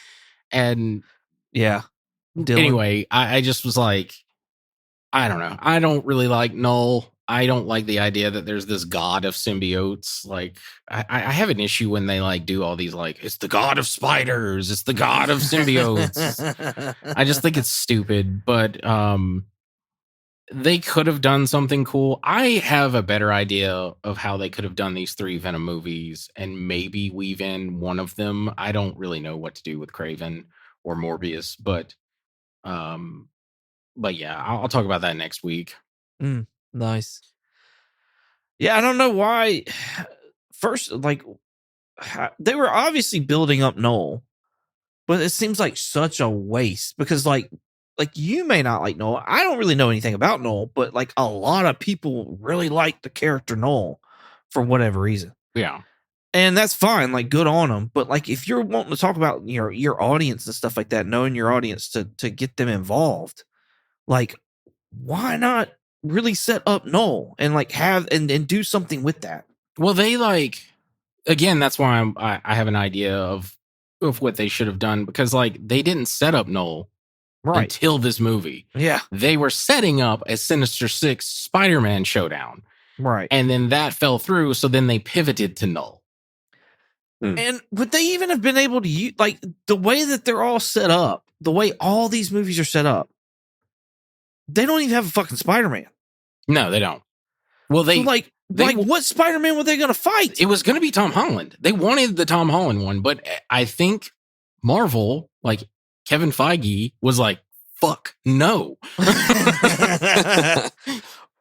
And yeah, Dylan. Anyway, I just was like, I don't know. I don't really like Null. I don't like the idea that there's this god of symbiotes. Like, I have an issue when they like do all these like, it's the god of spiders, it's the god of symbiotes. I just think it's stupid, but they could have done something cool. I have a better idea of how they could have done these 3 Venom movies and maybe weave in one of them. I don't really know what to do with Kraven or Morbius, but yeah, I'll talk about that next week. Nice. Yeah, I don't know why. First, like, they were obviously building up Null, but it seems like such a waste because, like you may not like Null. I don't really know anything about Null, but like a lot of people really like the character Null for whatever reason. Yeah. And that's fine, like good on them. But like if you're wanting to talk about your audience and stuff like that, knowing your audience to get them involved, like why not really set up Null and like have and do something with that? Well, they like, again, that's why I have an idea of what they should have done, because like they didn't set up Null until this movie. Yeah. They were setting up a Sinister Six Spider-Man showdown. Right. And then that fell through, so then they pivoted to Null. And would they even have been able to use, like, the way that they're all set up, the way all these movies are set up, they don't even have a fucking Spider-Man. No, they don't. Well, they what Spider-Man were they going to fight? It was going to be Tom Holland. They wanted the Tom Holland one, but I think Marvel, like Kevin Feige, was like, fuck no.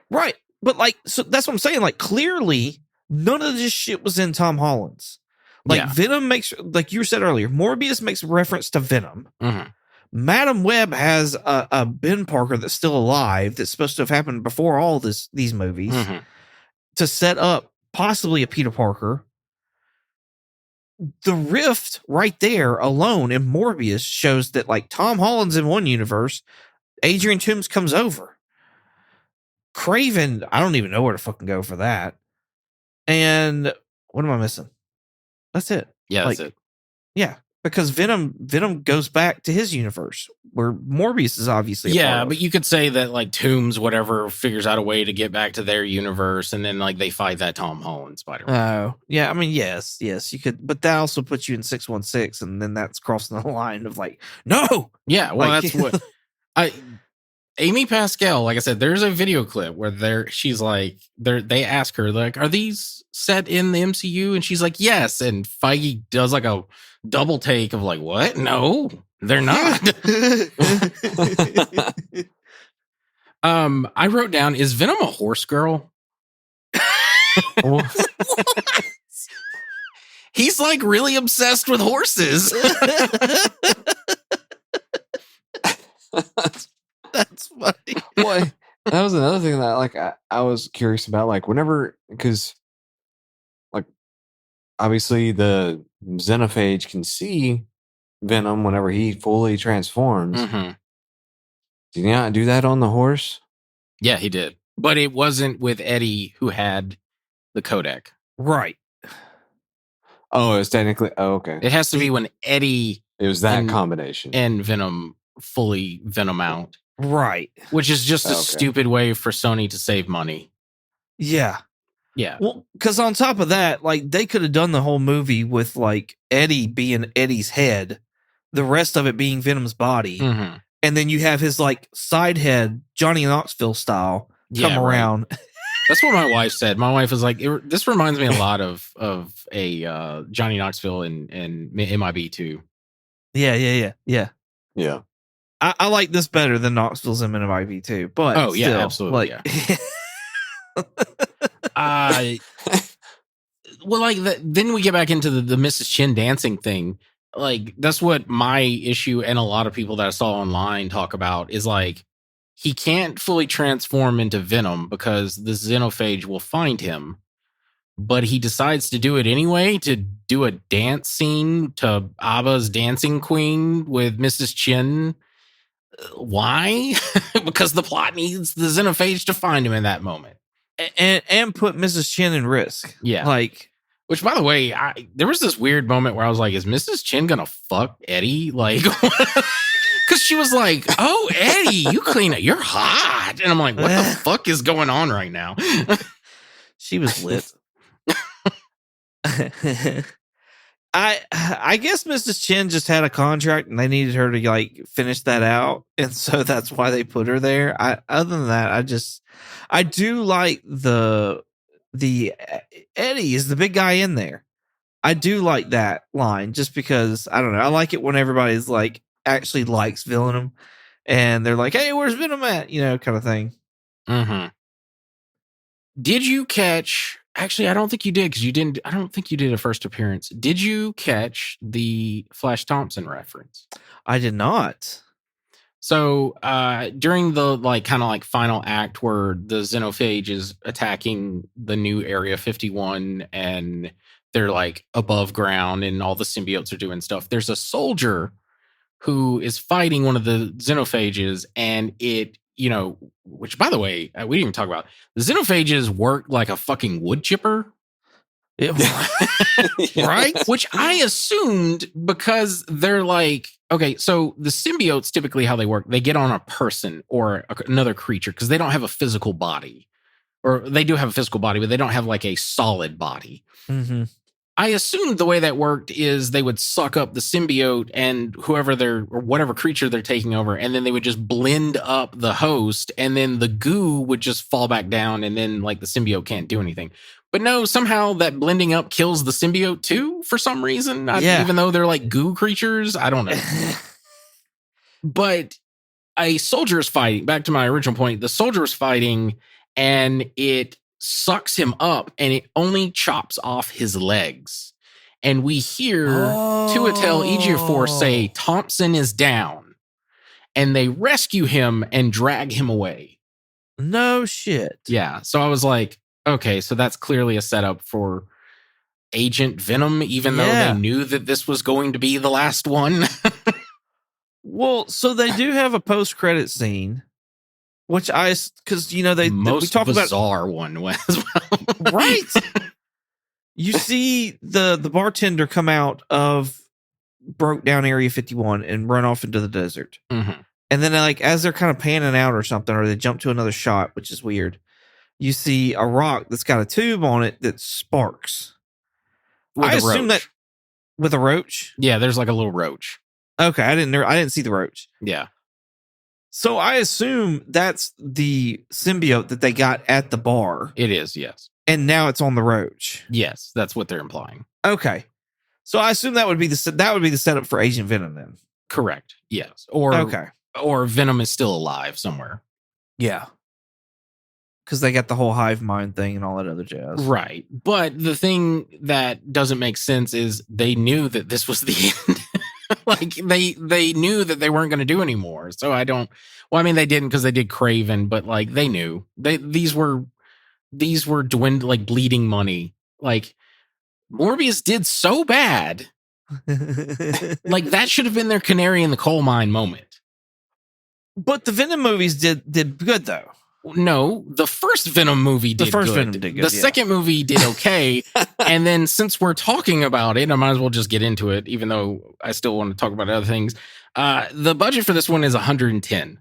Right. But like, so that's what I'm saying. Like, clearly, none of this shit was in Tom Holland's. Like, Venom makes, like you said earlier, Morbius makes reference to Venom. Mm-hmm. Madam Web has a Ben Parker that's still alive that's supposed to have happened before all these movies to set up possibly a Peter Parker. The rift right there alone in Morbius shows that like Tom Holland's in one universe, Adrian Toomes comes over. Kraven, I don't even know where to fucking go for that. And what am I missing? That's it. Yeah, like, that's it. Yeah, because Venom goes back to his universe where Morbius is obviously a part of. But you could say that like Toomes, whatever, figures out a way to get back to their universe, and then like they fight that Tom Holland Spider-Man. Oh, yeah. I mean, yes, you could, but that also puts you in 616, and then that's crossing the line of like, no. Yeah, well, like, that's what Amy Pascal, like I said, there's a video clip where she's like, they ask her, like, are these set in the MCU? And she's like, yes. And Feige does like a double take of like, what? No, they're not. I wrote down, is Venom a horse girl? He's like really obsessed with horses. That's funny. Well, that was another thing that like I was curious about. Like whenever, because like obviously the Xenophage can see Venom whenever he fully transforms. Mm-hmm. Did he not do that on the horse? Yeah, he did. But it wasn't with Eddie, who had the codec. Right. Oh, it's technically. Oh, okay. It has to be when Eddie. It was that combination. And Venom fully Venom out. Right. Which is just a stupid way for Sony to save money. Yeah. Yeah. Well, because on top of that, like they could have done the whole movie with like Eddie being Eddie's head, the rest of it being Venom's body. Mm-hmm. And then you have his like side head, Johnny Knoxville style, come around. Right. That's what my wife said. My wife was like, this reminds me a lot of a Johnny Knoxville and MIB 2. Yeah. I like this better than Knoxville's in MIB 2, but absolutely. Like, well, like then we get back into the Mrs. Chin dancing thing. Like that's what my issue and a lot of people that I saw online talk about is like he can't fully transform into Venom because the Xenophage will find him, but he decides to do it anyway to do a dance scene to ABBA's Dancing Queen with Mrs. Chin. Why? Because the plot needs the Xenophage to find him in that moment. And put Mrs. Chin in risk. Yeah. Like, which, by the way, there was this weird moment where I was like, is Mrs. Chin gonna fuck Eddie? Like, Because she was like, "Oh, Eddie, you clean it. You're hot." And I'm like, "What the fuck is going on right now?" She was lit. I guess Mrs. Chen just had a contract and they needed her to like finish that out, and so that's why they put her there. Other than that, I do like the Eddie is the big guy in there. I do like that line just because I don't know. I like it when everybody's like actually likes Venom, and they're like, "Hey, where's Venom at?" Kind of thing. Mm-hmm. Did you catch? Actually, I don't think you did because you didn't. I don't think you did a first appearance. Did you catch the Flash Thompson reference? I did not. So during the kind of final act where the Xenophage is attacking the new Area 51 and they're like above ground and all the symbiotes are doing stuff, there's a soldier who is fighting one of the Xenophages, and it, which by the way, we didn't even talk about, the Xenophages work like a fucking wood chipper. Right? Which I assumed because they're like, okay, so the symbiotes typically how they work, they get on a person or another creature because they don't have a physical body. Or they do have a physical body, but they don't have like a solid body. Mm-hmm. I assumed the way that worked is they would suck up the symbiote and whatever creature they're taking over, and then they would just blend up the host, and then the goo would just fall back down, and then like the symbiote can't do anything. But no, somehow that blending up kills the symbiote too for some reason. Even though they're like goo creatures, I don't know. But a soldier is fighting. Back to my original point, the soldier is fighting, and it sucks him up, and it only chops off his legs. And we hear Tuatel Ejiofor say, "Thompson is down," and they rescue him and drag him away. No shit. Yeah. So I was like, okay, so that's clearly a setup for Agent Venom, even though they knew that this was going to be the last one. Well, so they do have a post-credit scene, which because we talk about bizarre one as well. Right. You see the bartender come out of broke down Area 51 and run off into the desert. Mm-hmm. And then as they're kind of panning out or something, or they jump to another shot, which is weird, you see a rock that's got a tube on it that sparks. I assume that with a roach. Yeah, there's like a little roach. Okay, I didn't see the roach. Yeah. So I assume that's the symbiote that they got at the bar. It is, yes. And now it's on the roach. Yes, that's what they're implying. Okay. So I assume that would be the setup for Agent Venom then. Correct. Yes. Or Venom is still alive somewhere. Yeah. Because they got the whole hive mind thing and all that other jazz. Right. But the thing that doesn't make sense is they knew that this was the end. Like they knew that they weren't going to do anymore. So they didn't because they did Craven, but like they knew these were dwindling, like bleeding money. Like Morbius did so bad. Like that should have been their canary in the coal mine moment. But the Venom movies did good though. No, the first Venom movie did good. Venom did good. The second movie did okay. And then since we're talking about it, I might as well just get into it, even though I still want to talk about other things. The budget for this one is 110.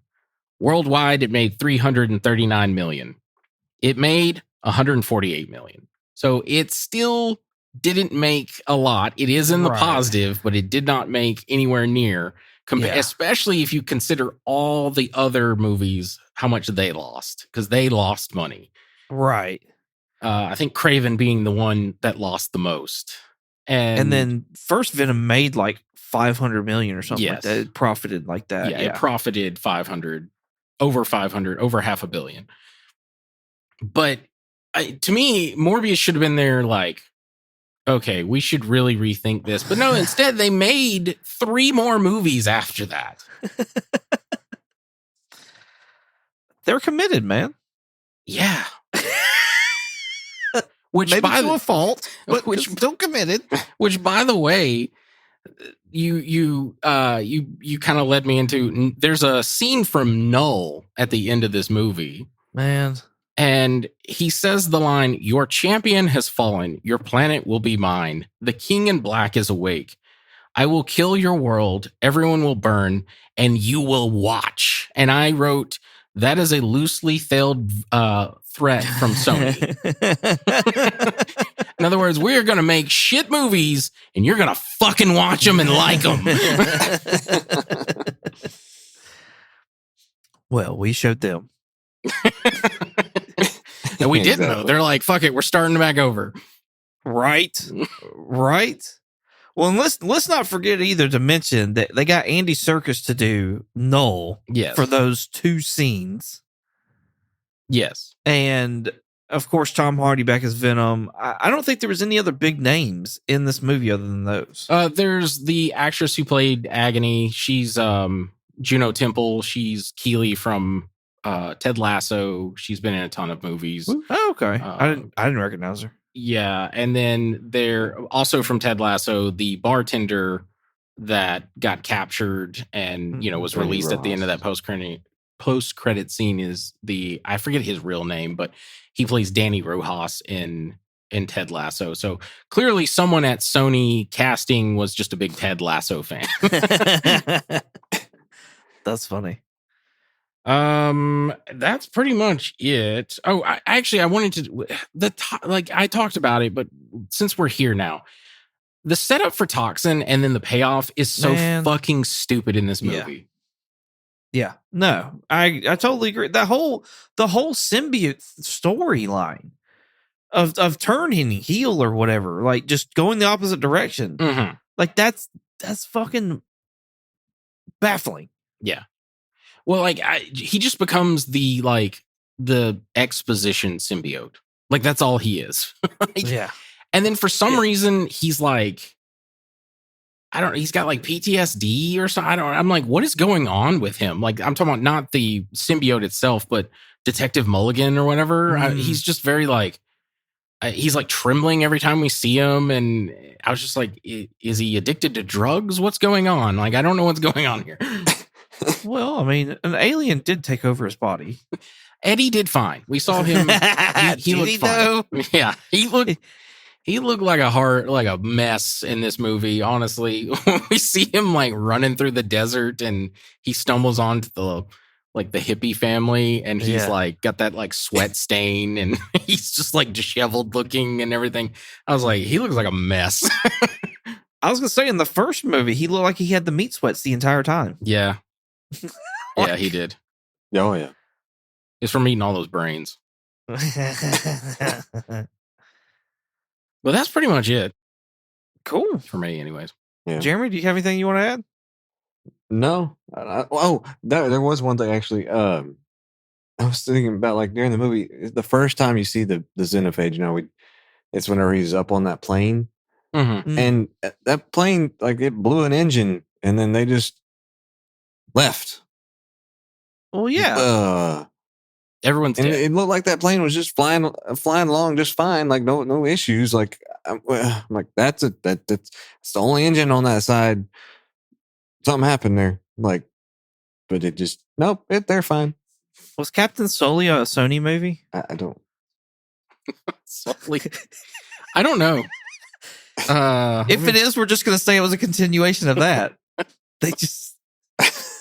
Worldwide, it made 339 million. It made 148 million. So it still didn't make a lot. It is in the positive, but it did not make anywhere near. Especially if you consider all the other movies, how much they lost, because they lost money. Right. I think Craven being the one that lost the most. And then first Venom made like 500 million or something like Yes. that. It profited like that. Yeah, it profited over 500, over $500 million. But to me, Morbius should have been there like, okay, we should really rethink this. But no, instead they made 3 more movies after that. They're committed, man. Yeah. Which maybe to a fault, but which still committed. Which, by the way, you kind of led me into. There's a scene from Null at the end of this movie, man, and he says the line, "Your champion has fallen. Your planet will be mine. The King in Black is awake. I will kill your world, everyone will burn, and you will watch. And I wrote, that is a loosely veiled threat from Sony. In other words, we're going to make shit movies, and you're going to fucking watch them and like them. Well, we showed them. And we didn't, though. Exactly. They're like, fuck it, we're starting back over. Right. Right. Well, and let's not forget either to mention that they got Andy Serkis to do Null Yes. for those 2 scenes. Yes. And of course, Tom Hardy back as Venom. I don't think there was any other big names in this movie other than those. There's the actress who played Agony. She's Juno Temple. She's Keely from Ted Lasso. She's been in a ton of movies. Oh, okay. I didn't recognize her. Yeah, and then they're also from Ted Lasso, the bartender that got captured and was Danny released at the end of Rojas. that post credit scene is I forget his real name, but he plays Danny Rojas in Ted Lasso. So clearly someone at Sony casting was just a big Ted Lasso fan. That's funny. That's pretty much it. Oh, I wanted to I talked about it, but since we're here now, the setup for Toxin and then the payoff is so Man. fucking stupid in this Yeah. movie. Yeah. No, I totally agree. The whole symbiote storyline of turning heel or whatever, like just going the opposite direction. Mhm. Like that's fucking baffling. Yeah. Well, he just becomes the exposition symbiote. Like that's all he is. Yeah. And then for some Yeah. reason he's like, he's got like PTSD or something. I'm like, what is going on with him? Like, I'm talking about not the symbiote itself, but Detective Mulligan or whatever. He's just very he's like trembling every time we see him. And I was just like, is he addicted to drugs? What's going on? Like, I don't know what's going on here. Well, I mean, an alien did take over his body. Eddie did fine. We saw him. He Did looked he, fine. though? Yeah, he looked like a mess in this movie. Honestly, we see him like running through the desert, and he stumbles onto the hippie family, and he's Yeah. like got that like sweat stain, and he's just like disheveled looking and everything. I was like, he looks like a mess. I was gonna say in the first movie, he looked like he had the meat sweats the entire time. Yeah, yeah, he did. Oh yeah. It's from eating all those brains. But that's pretty much it Cool. for me, anyways. Yeah. Jeremy, do you have anything you want to add? No. There was one thing actually. I was thinking about like during the movie, the first time you see the Xenophage, it's whenever he's up on that plane, Mm-hmm. and that plane like it blew an engine, and then they just left. Well, yeah. Everyone's And dead. it looked like that plane was just flying along just fine, like no issues. Like I'm like that's the only engine on that side. Something happened there, like, but it just nope. They're fine. Was Captain Solia a Sony movie? I don't. I don't know. If it is, we're just gonna say it was a continuation of that. They just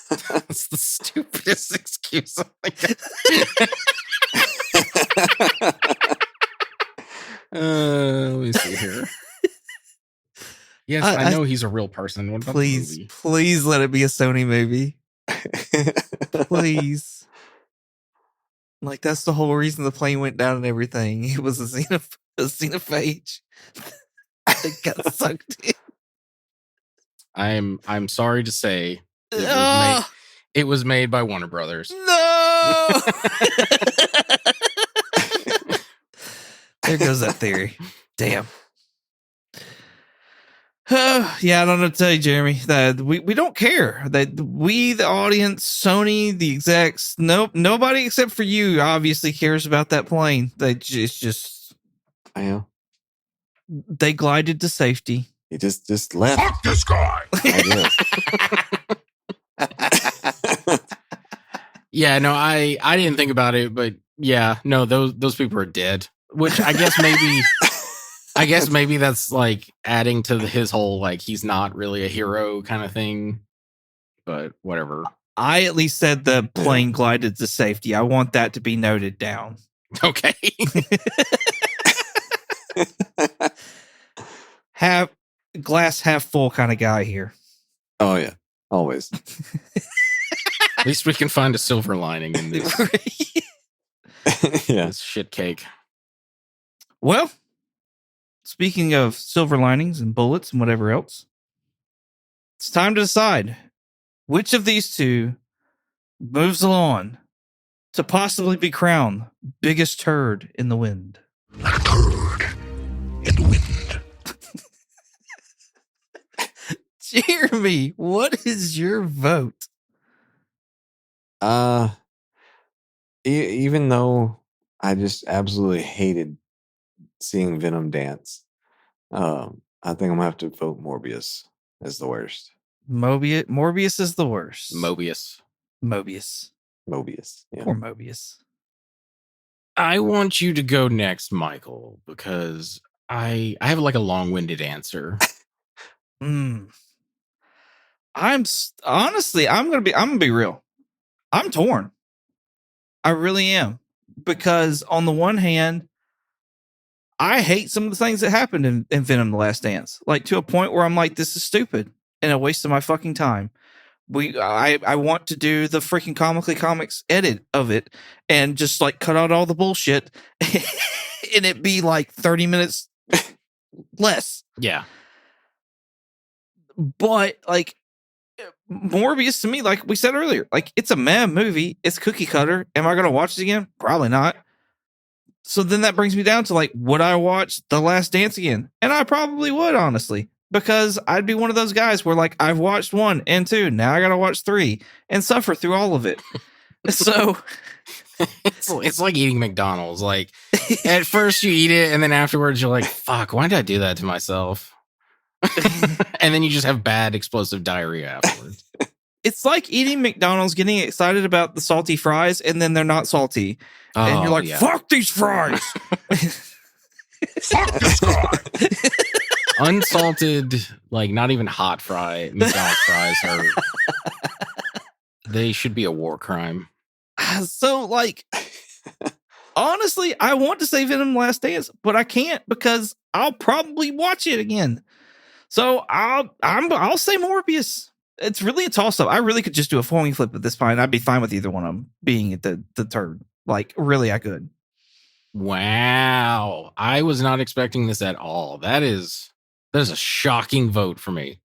That's the stupidest excuse. Let me see here. Yes, I know he's a real person. What about the movie? please let it be a Sony movie. Please. Like that's the whole reason the plane went down and everything. It was a xenophage. It got sucked in. I'm sorry to say Ugh. it was made by Warner Brothers. No. There goes that theory. Damn. Yeah, I don't know what to tell you, Jeremy. That we don't care. That we, the audience, Sony, the execs, nobody except for you obviously cares about that plane. It's just I know. They glided to safety. He just left. Fuck this guy! Yeah, no, I didn't think about it, but yeah, no, those people are dead. Which I guess maybe I guess maybe that's like adding to his whole like he's not really a hero kind of thing. But whatever. I at least said the plane glided to safety. I want that to be noted down. Okay. Glass half full kind of guy here. Oh yeah, always. At least we can find a silver lining in this, Yeah. this shit cake. Well, speaking of silver linings and bullets and whatever else, it's time to decide which of these two moves along to possibly be crowned biggest turd in the wind. Like a turd in the wind. Jeremy, what is your vote? Even though I just absolutely hated seeing Venom dance, I think I'm gonna have to vote Morbius as the worst. Morbius is the worst. Mobius. Mobius. Yeah. Poor Mobius. I want you to go next, Michael, because I have like a long-winded answer. Honestly, I'm gonna be real. I'm torn. I really am. Because on the one hand, I hate some of the things that happened in Venom: The Last Dance. Like to a point where I'm like, this is stupid and a waste of my fucking time. I want to do the freaking Comically Comics edit of it and just like cut out all the bullshit and it be like 30 minutes less. Yeah. But like Morbius to me, like we said earlier, like it's a meh movie. It's cookie cutter. Am I going to watch it again? Probably not. So then that brings me down to like, would I watch The Last Dance again? And I probably would, honestly, because I'd be one of those guys where like I've watched 1 and 2. Now I got to watch 3 and suffer through all of it. So it's like eating McDonald's. Like at first you eat it and then afterwards you're like, fuck, why did I do that to myself? And then you just have bad explosive diarrhea afterwards. it's like eating McDonald's, getting excited about the salty fries, and then they're not salty. And you're like, fuck these fries. Fuck this guy. Unsalted, like not even hot McDonald's fries are, they should be a war crime. So like, honestly, I want to say Venom: Last Dance, but I can't because I'll probably watch it again. So I'll say Morbius. It's really a toss up. I really could just do a coin flip at this point. I'd be fine with either one of them being at the turd. Like really, I could. Wow, I was not expecting this at all. That is a shocking vote for me.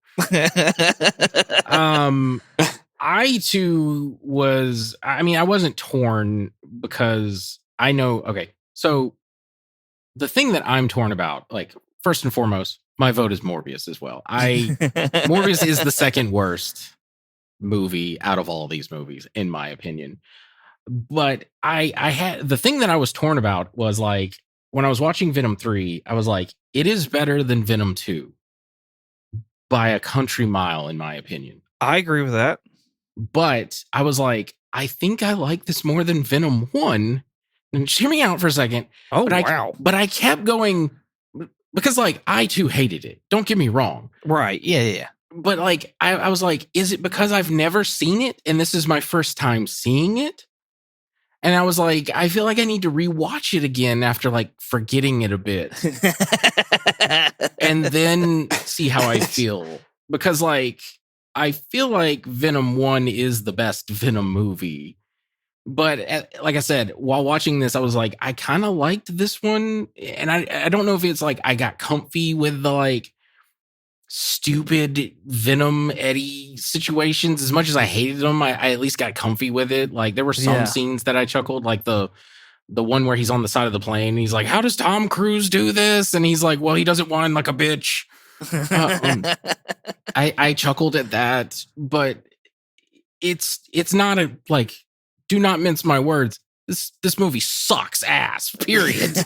I too was. I mean, I wasn't torn because I know. Okay, so the thing that I'm torn about, like first and foremost, my vote is Morbius as well. Morbius is the second worst movie out of all these movies, in my opinion. But I had the thing that I was torn about was like when I was watching Venom 3, I was like, it is better than Venom 2 by a country mile, in my opinion. I agree with that. But I was like, I think I like this more than Venom 1. And just hear me out for a second. Oh, wow. But I kept going because like I too hated it. Don't get me wrong. Right. Yeah. But like I was like, is it because I've never seen it and this is my first time seeing it? And I was like, I feel like I need to rewatch it again after like forgetting it a bit. And then see how I feel. Because like I feel like Venom 1 is the best Venom movie. But like I said, while watching this, I was like, I kind of liked this one. And I don't know if it's like I got comfy with the like stupid Venom Eddie situations. As much as I hated them, I at least got comfy with it. Like there were some scenes that I chuckled, like the one where he's on the side of the plane. And he's like, how does Tom Cruise do this? And he's like, well, he doesn't whine like a bitch. I chuckled at that, but it's not a like, do not mince my words. This movie sucks ass, period.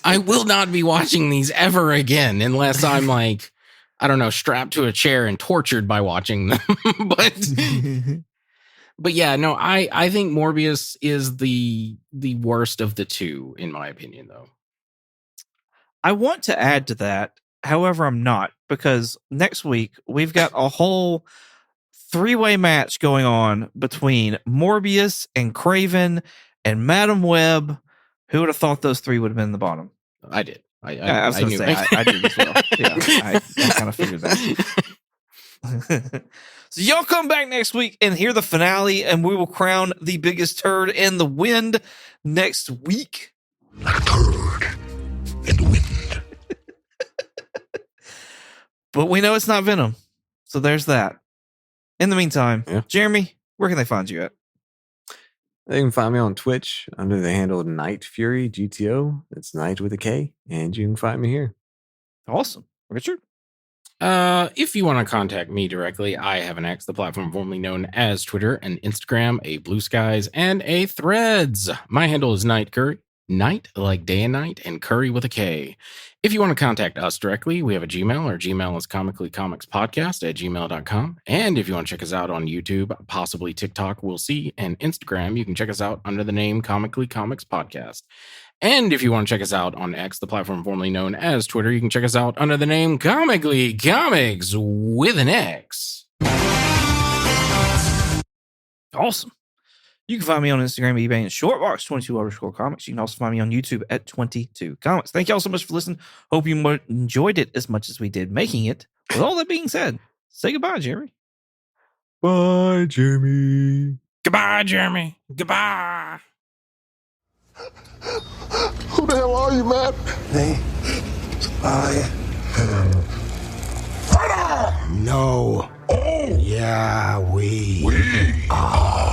I will not be watching these ever again unless I'm like, I don't know, strapped to a chair and tortured by watching them. But yeah, no, I think Morbius is the worst of the two, in my opinion, though. I want to add to that. However, I'm not, because next week we've got a whole 3-way match going on between Morbius and Craven and Madam Web. Who would have thought those three would have been the bottom? I did. I was going to knew. say, I did as well. Yeah, I kind of figured that. So y'all come back next week and hear the finale, and we will crown the biggest turd in the wind next week. Like a turd in the wind. But we know it's not Venom. So there's that. In the meantime, Yeah. Jeremy, where can they find you at? They can find me on Twitch under the handle Night Fury GTO. It's Night with a K. And you can find me here. Awesome. Richard? If you want to contact me directly, I have an X, the platform formerly known as Twitter and Instagram, a Blue Skies, and a Threads. My handle is Night Curry. Night like day and night, and Curry with a K. If you want to contact us directly, we have a Gmail. Our Gmail is comicallycomicspodcast@gmail.com. And if you want to check us out on YouTube, possibly TikTok, we'll see, and Instagram, you can check us out under the name Comically Comics Podcast. And if you want to check us out on X, the platform formerly known as Twitter, you can check us out under the name Comically Comics with an X. Awesome. You can find me on Instagram, eBay, and Shortbox22_comics. You can also find me on YouTube at 22 Comics. Thank you all so much for listening. Hope you enjoyed it as much as we did making it. With all that being said, say goodbye, Jeremy. Bye, Jeremy. Goodbye, Jeremy. Goodbye. Who the hell are you, man? Me? I am. No. Oh, Yeah, we we are.